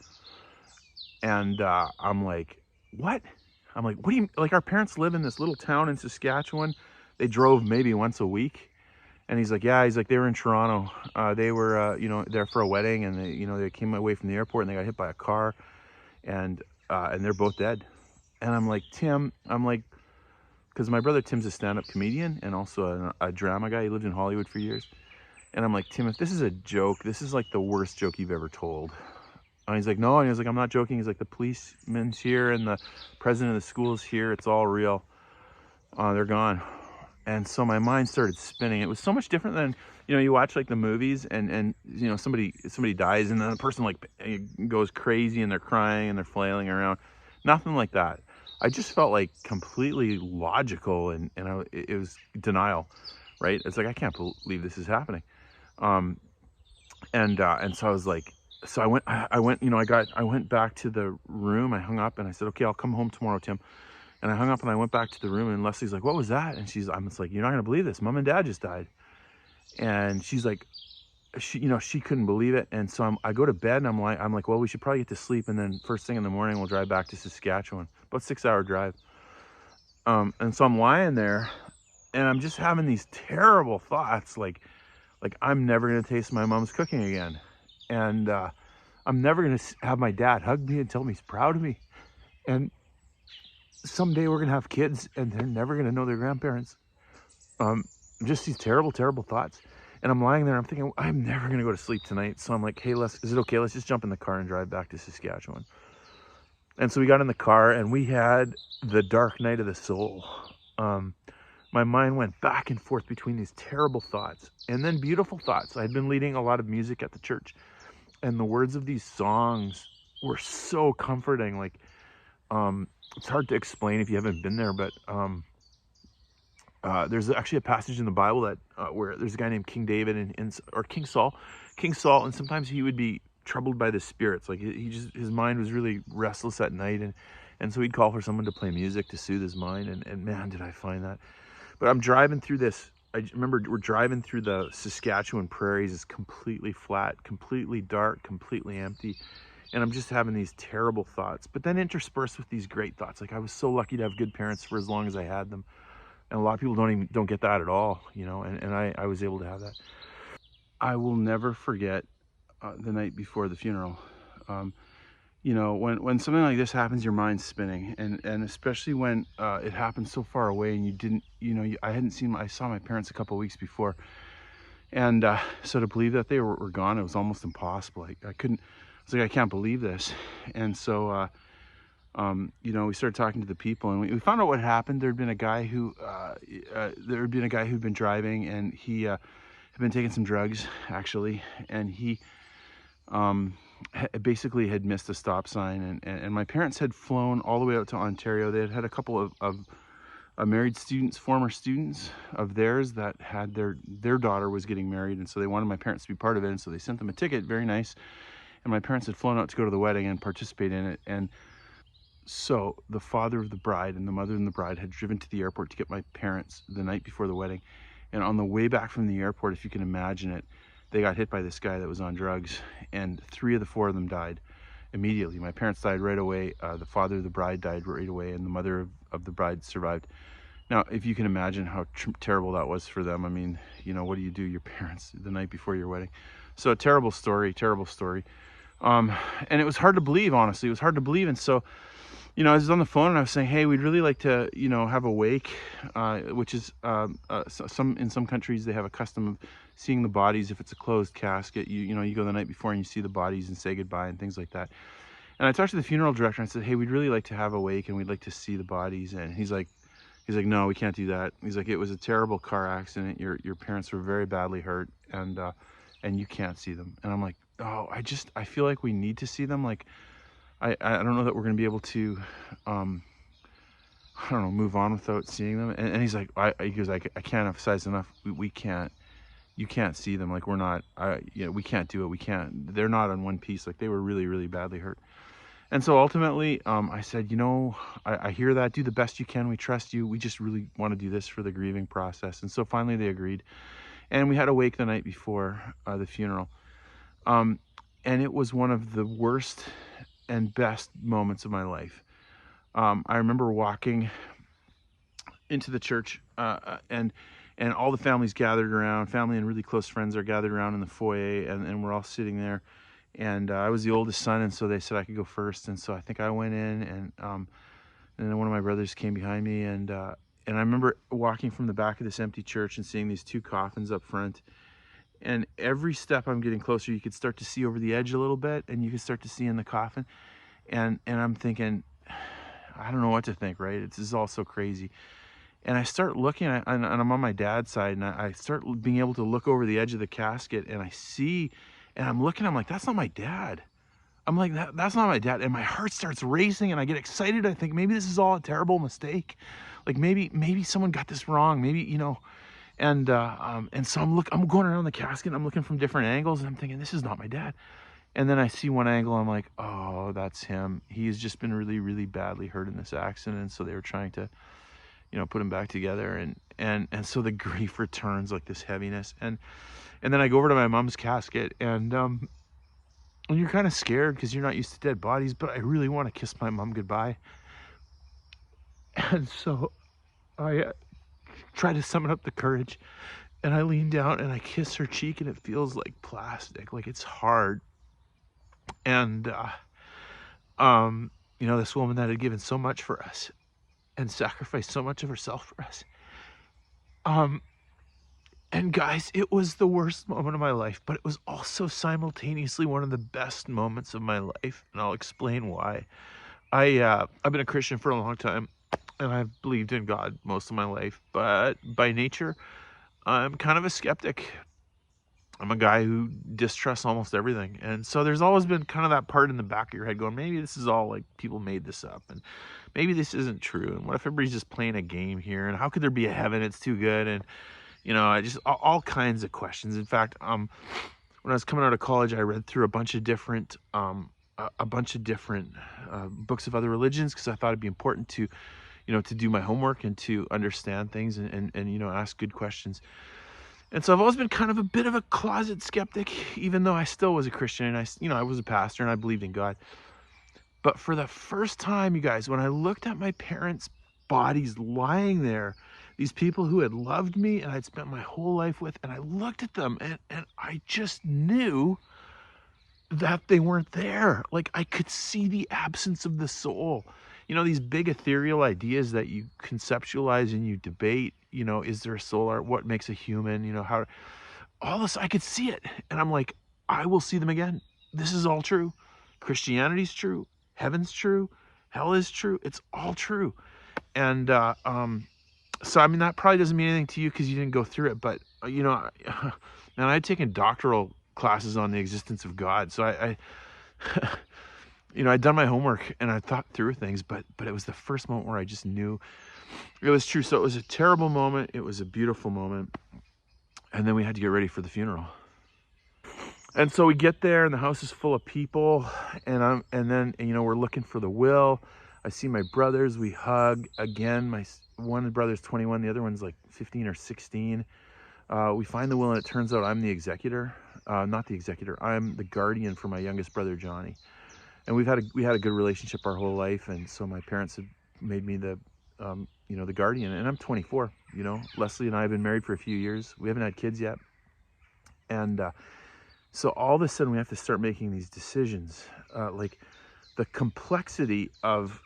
And I'm like, what? I'm like, what do you, like, our parents live in this little town in Saskatchewan. They drove maybe once a week. And he's like, yeah, he's like, they were in Toronto. They were, you know, there for a wedding, and they, you know, they came away from the airport, and they got hit by a car, and they're both dead. And I'm like, Tim, I'm like, because my brother Tim's a stand-up comedian and also a drama guy. He lived in Hollywood for years. And I'm like, Tim, if this is a joke, this is like the worst joke you've ever told. And he's like, no. And he was like, I'm not joking. He's like, the policeman's here and the president of the school is here. It's all real. They're gone. And so my mind started spinning. It was so much different than, you know, you watch like the movies and you know, somebody dies and then the person like goes crazy and they're crying and they're flailing around. Nothing like that. I just felt like completely logical, and it was denial, right? It's like, I can't believe this is happening. And so I was like, so I went, you know, I went back to the room. I hung up and I said, okay, I'll come home tomorrow, Tim. And I hung up and I went back to the room, and Leslie's like, what was that? And I'm just like, you're not gonna believe this. Mom and dad just died. And she's like, she couldn't believe it. And so I go to bed, and I'm like, well, we should probably get to sleep. And then first thing in the morning, we'll drive back to Saskatchewan, about 6-hour drive. And so I'm lying there, and I'm just having these terrible thoughts, like I'm never gonna taste my mom's cooking again, and I'm never gonna have my dad hug me and tell me he's proud of me, and someday we're gonna have kids, and they're never gonna know their grandparents. Just these terrible, terrible thoughts. And I'm lying there, I'm thinking, I'm never gonna go to sleep tonight. So I'm like, hey, is it okay? Let's just jump in the car and drive back to Saskatchewan. And so we got in the car, and we had the dark night of the soul. My mind went back and forth between these terrible thoughts and then beautiful thoughts. I'd been leading a lot of music at the church, and the words of these songs were so comforting. Like, it's hard to explain if you haven't been there, but there's actually a passage in the Bible that where there's a guy named King David or King Saul, and sometimes he would be troubled by the spirits. Like his mind was really restless at night, and so he'd call for someone to play music to soothe his mind. And man, did I find that. But I'm driving through this. I remember we're driving through the Saskatchewan prairies. It's completely flat, completely dark, completely empty. And I'm just having these terrible thoughts, but then interspersed with these great thoughts. Like, I was so lucky to have good parents for as long as I had them. And a lot of people don't get that at all, you know, and I was able to have that. I will never forget the night before the funeral. You know, when something like this happens, your mind's spinning, and especially when it happens so far away, and you didn't, you know, I saw my parents a couple of weeks before, and so to believe that they were gone, it was almost impossible. I couldn't. I was like, I can't believe this, and so. You know, we started talking to the people, and we found out what happened. There'd been a guy who'd been driving, and he had been taking some drugs, actually, and he basically had missed a stop sign, and my parents had flown all the way out to Ontario. They had had a couple of married students, former students of theirs, that had their daughter was getting married, and so they wanted my parents to be part of it, and so they sent them a ticket. Very nice. And my parents had flown out to go to the wedding and participate in it. And so the father of the bride and the mother of the bride had driven to the airport to get my parents the night before the wedding. And on the way back from the airport, if you can imagine it, they got hit by this guy that was on drugs, and 3 of the 4 of them died immediately. My parents died right away. The father of the bride died right away, and the mother of the bride survived. Now, if you can imagine how terrible that was for them, I mean, you know, what do you do? Your parents the night before your wedding. So a terrible story, terrible story. And it was hard to believe, honestly. It was hard to believe. And so, you know, I was on the phone and I was saying, hey, we'd really like to, you know, have a wake, which is in some countries they have a custom of seeing the bodies. If it's a closed casket, you know, you go the night before and you see the bodies and say goodbye and things like that. And I talked to the funeral director and I said, hey, we'd really like to have a wake and we'd like to see the bodies. And he's like, no, we can't do that. He's like, it was a terrible car accident. Your parents were very badly hurt, and you can't see them. And I'm like, oh, I feel like we need to see them. Like, I don't know that we're going to be able to, I don't know, move on without seeing them. And he's like, he goes, I can't emphasize enough. We can't, you can't see them. Like, we're not, you know, we can't do it. We can't, they're not on one piece. Like, they were really, really badly hurt. And so ultimately, I said, you know, I hear that. Do the best you can. We trust you. We just really want to do this for the grieving process. And so finally they agreed. And we had a wake the night before the funeral. And it was one of the worst and best moments of my life. I remember walking into the church and all the families gathered around. Family and really close friends are gathered around in the foyer, and we're all sitting there. And I was the oldest son, and so they said I could go first. And so I think I went in, and then one of my brothers came behind me, and I remember walking from the back of this empty church and seeing these 2 coffins up front. And every step I'm getting closer, you could start to see over the edge a little bit, and you could start to see in the coffin. And I'm thinking, I don't know what to think, right? This is all so crazy. And I start looking, and I'm on my dad's side, and I start being able to look over the edge of the casket, and I see, and I'm looking, I'm like, that's not my dad. I'm like, that's not my dad. And my heart starts racing, and I get excited. I think maybe this is all a terrible mistake. Like, maybe someone got this wrong. Maybe, you know, and so I'm going around the casket, and I'm looking from different angles, and I'm thinking, this is not my dad. And then I see one angle, I'm like, oh, that's him. He's just been really, really badly hurt in this accident. And so they were trying to, you know, put him back together. And so the grief returns, like this heaviness. And then I go over to my mom's casket, and you're kind of scared because you're not used to dead bodies, but I really want to kiss my mom goodbye. And so I try to summon up the courage, and I lean down and I kiss her cheek, and it feels like plastic, like it's hard. And you know, this woman that had given so much for us and sacrificed so much of herself for us. And guys, it was the worst moment of my life, but it was also simultaneously one of the best moments of my life, and I'll explain why. I've been a Christian for a long time, and I've believed in God most of my life, but by nature, I'm kind of a skeptic. I'm a guy who distrusts almost everything. And so there's always been kind of that part in the back of your head going, maybe this is all like people made this up, and maybe this isn't true. And what if everybody's just playing a game here? And how could there be a heaven? It's too good. And, you know, I just, all kinds of questions. In fact, when I was coming out of college, I read through a bunch of different books of other religions, because I thought it'd be important to, you know, to do my homework and to understand things and you know, ask good questions. And so I've always been kind of a bit of a closet skeptic, even though I still was a Christian, and I was a pastor and I believed in God. But for the first time, you guys, when I looked at my parents' bodies lying there, these people who had loved me and I'd spent my whole life with, and I looked at them and I just knew that they weren't there. Like, I could see the absence of the soul. You know, these big ethereal ideas that you conceptualize and you debate, you know, is there a soul, or what makes a human, you know, how, all this, I could see it. And I'm like, I will see them again. This is all true. Christianity's true. Heaven's true. Hell is true. It's all true. And so, I mean, that probably doesn't mean anything to you because you didn't go through it. But, you know, man, I'd taken doctoral classes on the existence of God. So I you know, I'd done my homework and I thought through things, but it was the first moment where I just knew it was true. So it was a terrible moment. It was a beautiful moment. And then we had to get ready for the funeral. And so we get there and the house is full of people, and then, you know, we're looking for the will. I see my brothers, we hug again. My one brother's 21, the other one's like 15 or 16. We find the will, and it turns out I'm the executor. Not the executor, I'm the guardian for my youngest brother, Johnny. And we had a good relationship our whole life, and so my parents had made me the you know, the guardian, and I'm 24. You know, Leslie and I have been married for a few years. We haven't had kids yet, and so all of a sudden we have to start making these decisions. Like, the complexity of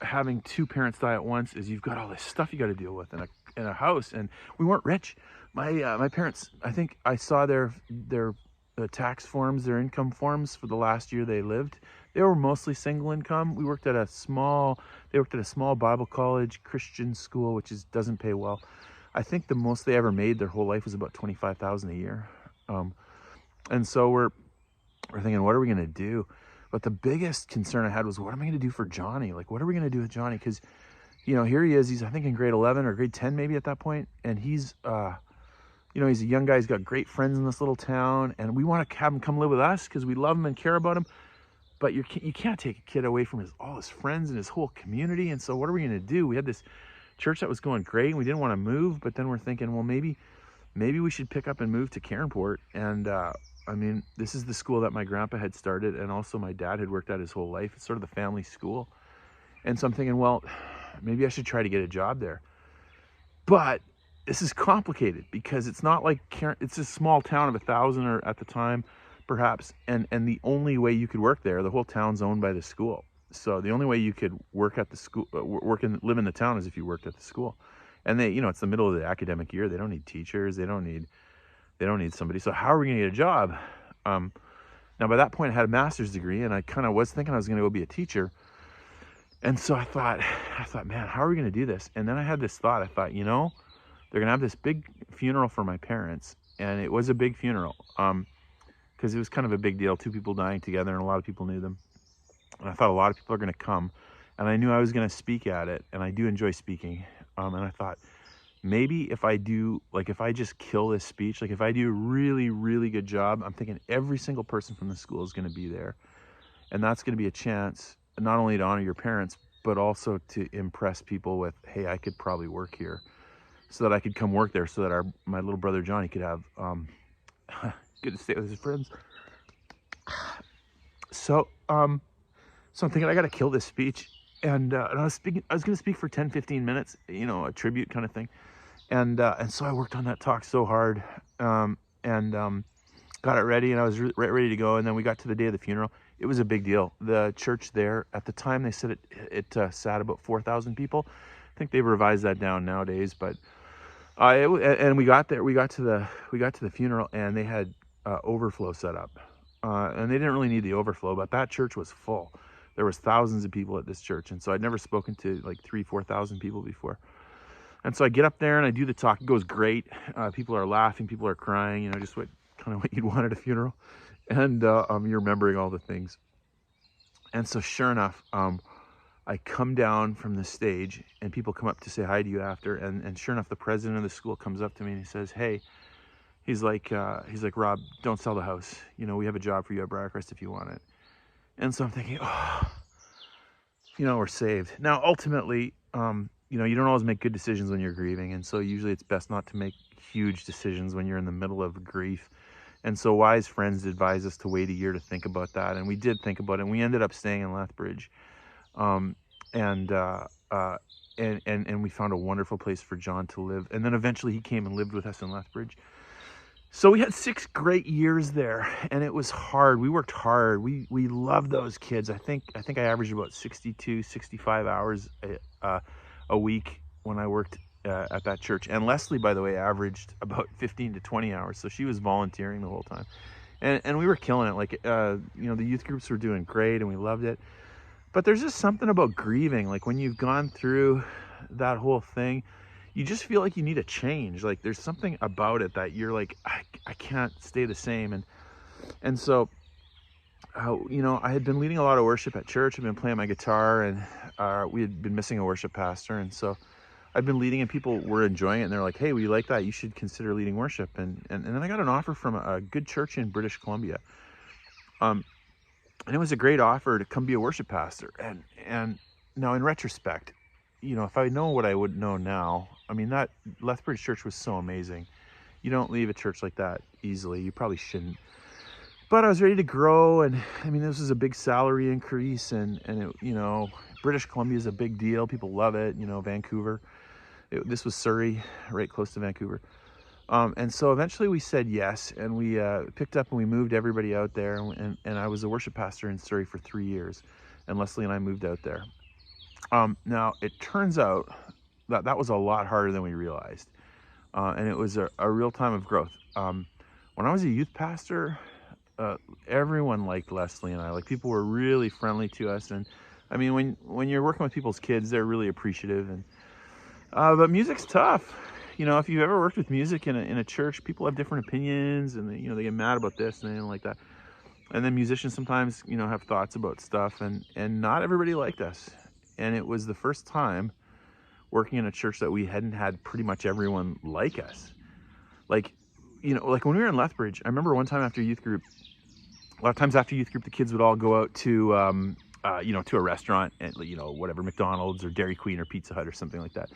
having two parents die at once is you've got all this stuff you got to deal with in a house, and we weren't rich. My parents, I think I saw their tax forms, their income forms for the last year they lived. They were mostly single income. They worked at a small Bible college, Christian school, which doesn't pay well. I think the most they ever made their whole life was about $25,000 a year. And so we're thinking, what are we going to do? But the biggest concern I had was, what am I going to do for Johnny? Like, what are we going to do with Johnny? Because, you know, here he is. He's, I think, in grade 11 or grade 10 maybe at that point. And he's, you know, he's a young guy. He's got great friends in this little town. And we want to have him come live with us because we love him and care about him. But you can't take a kid away from all his friends and his whole community. And so what are we going to do? We had this church that was going great, and we didn't want to move. But then we're thinking, well, maybe we should pick up and move to Cairnport. And I mean, this is the school that my grandpa had started, and also my dad had worked at his whole life. It's sort of the family school. And so I'm thinking, well, maybe I should try to get a job there. But this is complicated because it's not like it's a small town of 1,000 or at the time, perhaps. And the only way you could work there, the whole town's owned by the school. So the only way you could work at the school, live in the town, is if you worked at the school. And they, you know, it's the middle of the academic year. They don't need teachers. They don't need somebody. So how are we going to get a job? Now, by that point, I had a master's degree, and I kind of was thinking I was going to go be a teacher. And so I thought, man, how are we going to do this? And then I had this thought. I thought, you know, they're going to have this big funeral for my parents. And it was a big funeral because it was kind of a big deal. Two people dying together, and a lot of people knew them. And I thought a lot of people are going to come. And I knew I was going to speak at it. And I do enjoy speaking. And I thought, maybe if I just kill this speech, like if I do a really, really good job, I'm thinking every single person from the school is going to be there. And that's going to be a chance not only to honor your parents, but also to impress people with, hey, I could probably work here, so that I could come work there, so that my little brother Johnny could have good to stay with his friends. So I'm thinking I got to kill this speech. And I was going to speak for 10, 15 minutes, you know, a tribute kind of thing. And so I worked on that talk so hard, and got it ready, and I was ready to go. And then we got to the day of the funeral. It was a big deal. The church there at the time, they said it sat about 4,000 people. I think they've revised that down nowadays, but and we got there. We got to the funeral, and they had overflow set up, and they didn't really need the overflow, but that church was full. There was thousands of people at this church, and so I'd never spoken to like 3,000-4,000 people before. And so I get up there and I do the talk. It goes great. People are laughing, people are crying, you know, just what you'd want at a funeral. And you're remembering all the things. And so sure enough, I come down from the stage, and people come up to say hi to you after. And sure enough, the president of the school comes up to me and he says, hey, he's like, Rob, don't sell the house. You know, we have a job for you at Briarcrest if you want it. And so I'm thinking, oh, you know, we're saved. Now, ultimately, you know, you don't always make good decisions when you're grieving. And so usually it's best not to make huge decisions when you're in the middle of grief. And so wise friends advise us to wait a year to think about that. And we did think about it. And we ended up staying in Lethbridge. And and we found a wonderful place for John to live. And then eventually he came and lived with us in Lethbridge. So we had 6 great years there, and it was hard. We worked hard. We loved those kids. I think I averaged about 62, 65 hours a week when I worked at that church. And Leslie, by the way, averaged about 15 to 20 hours. So she was volunteering the whole time. And we were killing it. Like, you know, the youth groups were doing great and we loved it. But there's just something about grieving. Like when you've gone through that whole thing, you just feel like you need a change. Like there's something about it that you're like, I can't stay the same. And so, you know, I had been leading a lot of worship at church. I've been playing my guitar, and we had been missing a worship pastor. And so I've been leading, and people were enjoying it. And they're like, hey, we like that. You should consider leading worship. And then I got an offer from a good church in British Columbia. And it was a great offer to come be a worship pastor. And now in retrospect, you know, if I know what I would know now, I mean, that Lethbridge church was so amazing. You don't leave a church like that easily. You probably shouldn't. But I was ready to grow, and I mean, this was a big salary increase, and it, you know, British Columbia is a big deal. People love it. You know, Vancouver. This was Surrey, right close to Vancouver. And so eventually we said yes, and we picked up and we moved everybody out there, and I was a worship pastor in Surrey for 3 years, and Leslie and I moved out there. Now it turns out that that was a lot harder than we realized, and it was a real time of growth. When I was a youth pastor, everyone liked Leslie and I. Like, people were really friendly to us, and I mean, when you're working with people's kids, they're really appreciative. And but music's tough. You know, if you've ever worked with music in a church, people have different opinions, and you know, they get mad about this and they don't like that. And then musicians sometimes, you know, have thoughts about stuff, and not everybody liked us. And it was the first time working in a church that we hadn't had pretty much everyone like us. Like, you know, like when we were in Lethbridge, I remember one time after youth group, a lot of times after youth group, the kids would all go out to, you know, to a restaurant, and, you know, whatever, McDonald's or Dairy Queen or Pizza Hut or something like that.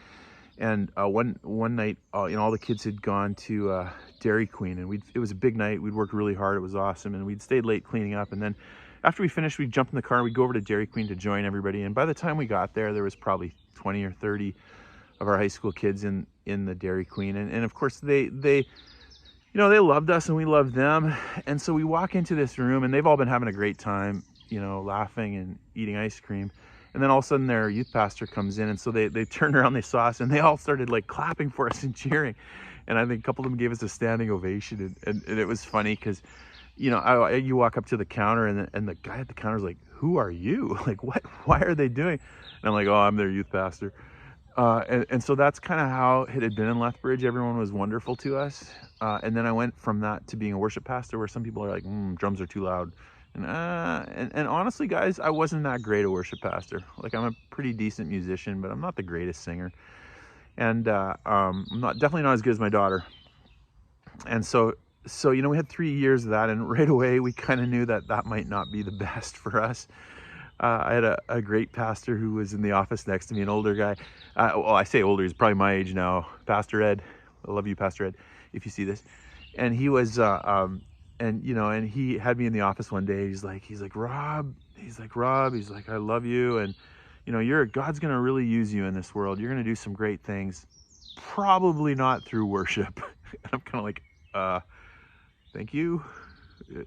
And one night, you know, all the kids had gone to Dairy Queen, and it was a big night. We'd worked really hard. It was awesome. And we'd stayed late cleaning up. And then after we finished, we'd jump in the car and we'd go over to Dairy Queen to join everybody. And by the time we got there, there was probably 20 or 30 of our high school kids in the Dairy Queen. And of course, they you know, they loved us and we loved them. And so we walk into this room, and they've all been having a great time, you know, laughing and eating ice cream. And then all of a sudden their youth pastor comes in, and so they turned around, they saw us, and they all started like clapping for us and cheering. And I think a couple of them gave us a standing ovation. And it was funny because, you know, you walk up to the counter, and the guy at the counter is like, who are you? Like, what? Why are they doing? And I'm like, oh, I'm their youth pastor. And so that's kind of how it had been in Lethbridge. Everyone was wonderful to us. And then I went from that to being a worship pastor, where some people are like, drums are too loud. And honestly, guys, I wasn't that great a worship pastor. Like, I'm a pretty decent musician, but I'm not the greatest singer. And I'm definitely not as good as my daughter. And so you know, we had 3 years of that, and right away we kind of knew that might not be the best for us. I had a great pastor who was in the office next to me, an older guy. Well, I say older, he's probably my age now. Pastor Ed. I love you, Pastor Ed, if you see this. And he was, and you know, and he had me in the office one day. He's like, Rob, I love you. And, you know, God's going to really use you in this world. You're going to do some great things, probably not through worship. And I'm kind of like, thank you.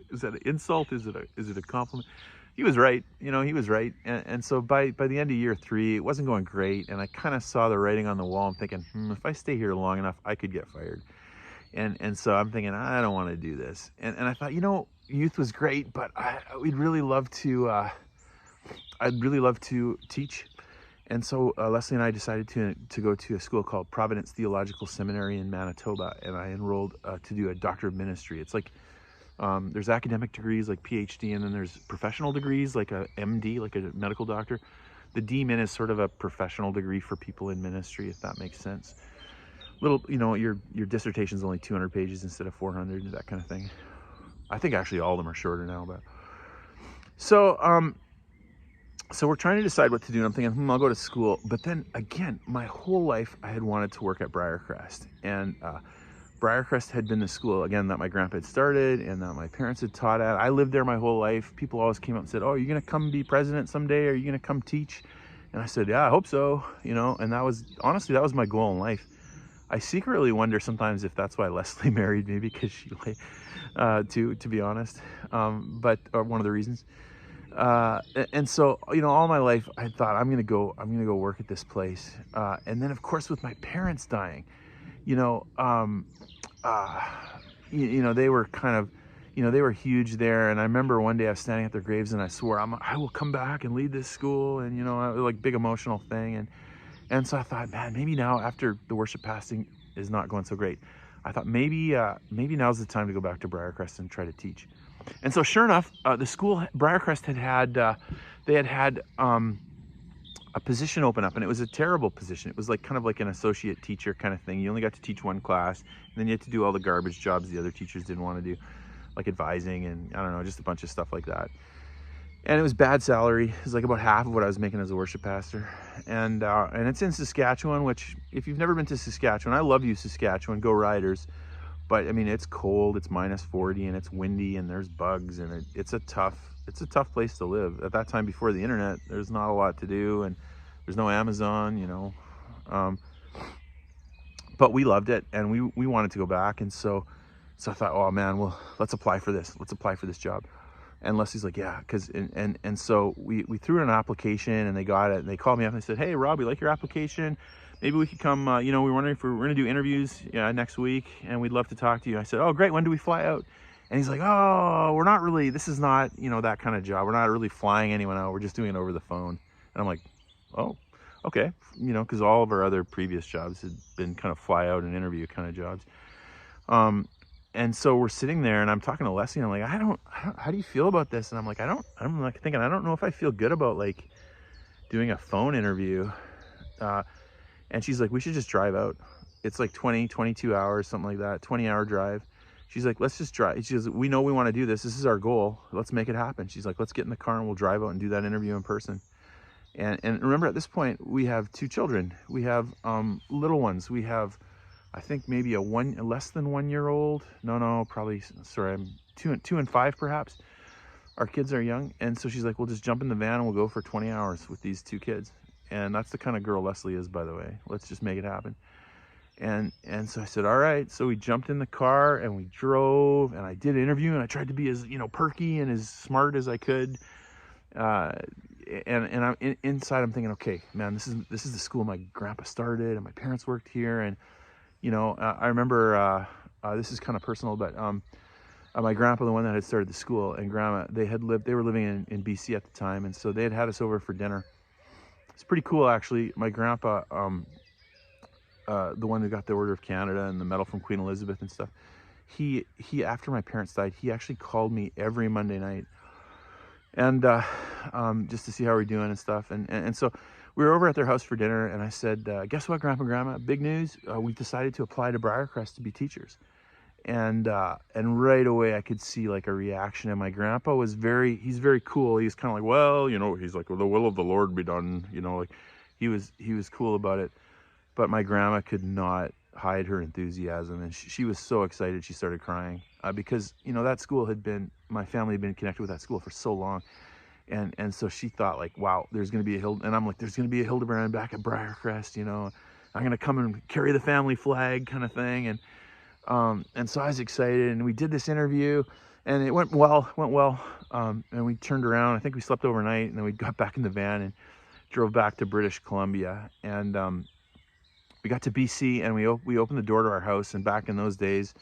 Is that an insult? Is it a compliment? He was right. You know, he was right. And so by the end of year 3, it wasn't going great. And I kind of saw the writing on the wall. I'm thinking, if I stay here long enough, I could get fired. And so I'm thinking, I don't want to do this. And I thought, you know, youth was great, but I'd really love to teach. And so Leslie and I decided to go to a school called Providence Theological Seminary in Manitoba, and I enrolled to do a Doctor of Ministry. It's like, there's academic degrees like PhD, and then there's professional degrees like a MD, like a medical doctor. The DMin is sort of a professional degree for people in ministry, if that makes sense. Little, you know, your dissertation is only 200 pages instead of 400, that kind of thing. I think actually all of them are shorter now, but so we're trying to decide what to do. And I'm thinking, I'll go to school. But then again, my whole life I had wanted to work at Briarcrest, and Briarcrest had been the school again that my grandpa had started and that my parents had taught at. I lived there my whole life. People always came up and said, "Oh, are you gonna come be president someday? Are you gonna come teach?" And I said, yeah, I hope so, you know. And that was, honestly, that was my goal in life. I secretly wonder sometimes if that's why Leslie married me, because she, to be honest, but or one of the reasons. And so, you know, all my life I thought I'm gonna go work at this place. And then of course with my parents dying, you know, uh, you know, they were kind of, you know, they were huge there. And I remember one day I was standing at their graves and I swore I will come back and lead this school. And you know, like big emotional thing. And so I thought, man, maybe now after the worship passing is not going so great, I thought maybe now's the time to go back to Briarcrest and try to teach. And so sure enough, the school, Briarcrest they had a position open up, and it was a terrible position. It was like kind of like an associate teacher kind of thing. You only got to teach one class, and then you had to do all the garbage jobs the other teachers didn't want to do, like advising and I don't know, just a bunch of stuff like that. And it was bad salary. It was like about half of what I was making as a worship pastor. And it's in Saskatchewan, which if you've never been to Saskatchewan, I love you, Saskatchewan, go Riders. But I mean, it's cold, it's -40 and it's windy and there's bugs and it's a tough place to live. At that time before the internet, there's not a lot to do and there's no Amazon, you know. Um, but we loved it and we wanted to go back. And so I thought, oh man, well, let's apply for this. Let's apply for this job. And Leslie's like, yeah, because and so we threw in an application and they got it. And they called me up and they said, hey, Rob, we like your application. Maybe we could come, you know, we're wondering if we're going to do interviews next week and we'd love to talk to you. I said, oh, great. When do we fly out? And he's like, oh, we're not really, this is not, you know, that kind of job. We're not really flying anyone out. We're just doing it over the phone. And I'm like, oh, okay. You know, because all of our other previous jobs had been kind of fly out and interview kind of jobs. And so we're sitting there and I'm talking to Leslie and I'm like, I don't, how do you feel about this? And I'm like, I'm like thinking, I don't know if I feel good about like doing a phone interview. And she's like, we should just drive out. It's like 22 hours, something like that, 20-hour drive. She's like, let's just drive. She goes, we know we want to do this. This is our goal. Let's make it happen. She's like, let's get in the car and we'll drive out and do that interview in person. And remember at this point, we have 2 children. We have little ones. We have, I think maybe a less than 1 year old. No, probably, sorry, I'm 2 and 5 perhaps. Our kids are young. And so she's like, we'll just jump in the van and we'll go for 20 hours with these 2 kids. And that's the kind of girl Leslie is, by the way. Let's just make it happen. And so I said, all right. So we jumped in the car and we drove and I did an interview and I tried to be as, you know, perky and as smart as I could. And I'm inside, I'm thinking, okay, man, this is the school my grandpa started and my parents worked here. And, you know, I remember, this is kind of personal, but my grandpa, the one that had started the school, and grandma, they were living in BC at the time. And so they had us over for dinner. It's pretty cool, actually. My grandpa, the one who got the Order of Canada and the medal from Queen Elizabeth and stuff, he after my parents died, he actually called me every Monday night and just to see how we're doing and stuff. And so we were over at their house for dinner, and I said, guess what, Grandpa and Grandma, big news, we decided to apply to Briarcrest to be teachers. And right away I could see like a reaction, and my grandpa was he's very cool. He's kind of like, well, you know, he's like, well, the will of the Lord be done, you know, like he was cool about it. But my grandma could not hide her enthusiasm, and she was so excited she started crying because, you know, that school my family had been connected with that school for so long. And so she thought like, wow, there's going to be and I'm like, there's going to be a Hildebrand back at Briarcrest, you know, I'm going to come and carry the family flag kind of thing. And so I was excited, and we did this interview, and it went well. And we turned around. I think we slept overnight, and then we got back in the van and drove back to British Columbia. And we got to BC, and we opened the door to our house. And back in those days,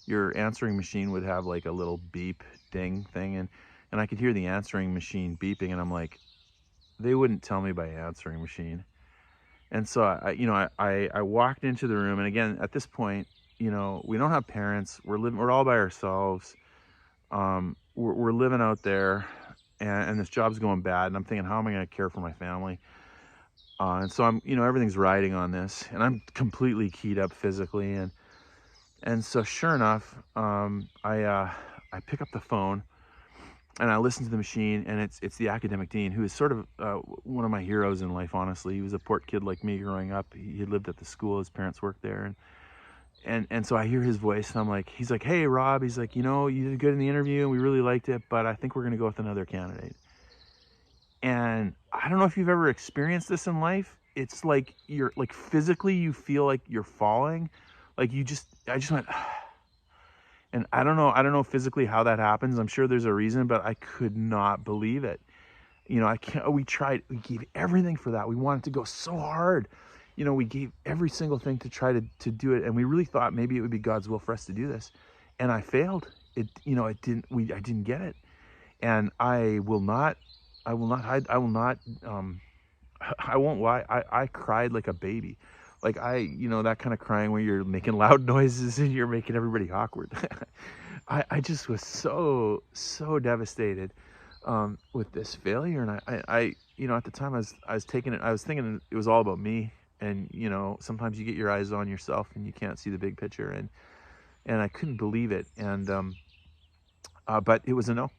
your answering machine would have like a little beep ding thing, and I could hear the answering machine beeping, and I'm like, they wouldn't tell me by answering machine. And so I walked into the room, and again, at this point, you know, we don't have parents. We're all by ourselves. We're living out there, and this job's going bad. And I'm thinking, how am I going to care for my family? And so I'm, you know, everything's riding on this, and I'm completely keyed up physically. And so sure enough, I pick up the phone and I listen to the machine, and it's the academic dean, who is sort of one of my heroes in life. Honestly, he was a Port kid like me growing up. He had lived at the school. His parents worked there, and so I hear his voice, and he's like, hey, Rob, he's like, you know, you did good in the interview, and we really liked it, but I think we're going to go with another candidate. And I don't know if you've ever experienced this in life. It's like you're like physically you feel like you're falling. Like I just went, and I don't know physically how that happens. I'm sure there's a reason, but I could not believe it. You know, I can't, we gave everything for that. We wanted to go so hard. You know, we gave every single thing to try to do it. And we really thought maybe it would be God's will for us to do this. And I failed. I didn't get it. And I will not hide. I won't lie. I cried like a baby. Like that kind of crying where you're making loud noises and you're making everybody awkward. I just was so devastated with this failure. And I at the time I was thinking it was all about me. And, sometimes you get your eyes on yourself and you can't see the big picture. And I couldn't believe it. And, but it was a no.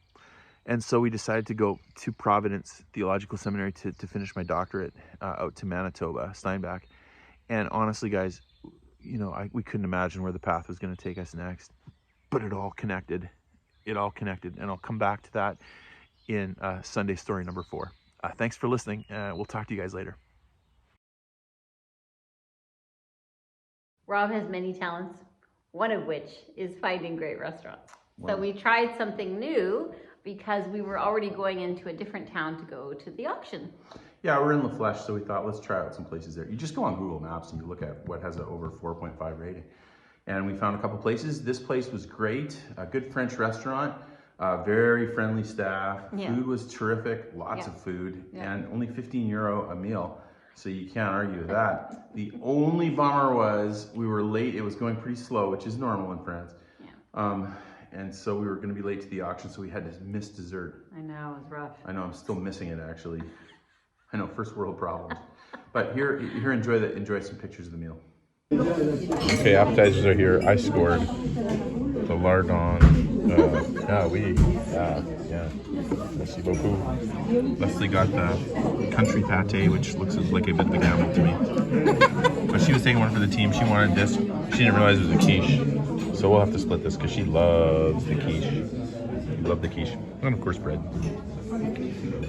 And so we decided to go to Providence Theological Seminary to finish my doctorate out to Manitoba, Steinbach. And honestly, guys, we couldn't imagine where the path was going to take us next. But it all connected. And I'll come back to that in Sunday story number 4. Thanks for listening. We'll talk to you guys later. Rob has many talents, one of which is finding great restaurants. Wow. So we tried something new because we were already going into a different town to go to the auction. Yeah, we're in La Flèche, so we thought let's try out some places there. You just go on Google Maps and you look at what has an over 4.5 rating. And we found a couple places. This place was great, a good French restaurant, very friendly staff. Yeah. Food was terrific, lots of food, and only €15 a meal. So you can't argue with that. The only bummer was we were late. It was going pretty slow, which is normal in France. Yeah. And so we were going to be late to the auction, so we had to miss dessert. I know, it was rough. I know, I'm still missing it actually. I know, first world problems. But here enjoy some pictures of the meal. Okay, appetizers are here. I scored the lardon. Merci beaucoup. Leslie got the country pate, which looks like a bit of a gamble to me. But she was taking one for the team. She wanted this. She didn't realize it was a quiche. So we'll have to split this because she loves the quiche. You love the quiche. And of course bread.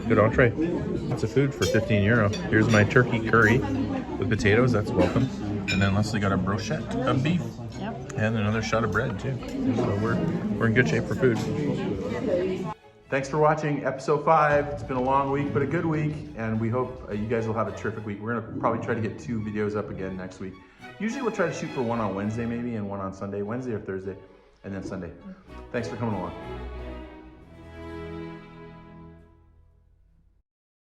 Good entree. Lots of food for €15. Here's my turkey curry with potatoes. That's welcome. And then Leslie got a brochette of beef. Yep. And another shot of bread too. So we're in good shape for food. Thanks for watching episode 5. It's been a long week, but a good week. And we hope you guys will have a terrific week. We're gonna probably try to get 2 videos up again next week. Usually we'll try to shoot for one on Wednesday maybe and one on Sunday, Wednesday or Thursday, and then Sunday. Thanks for coming along.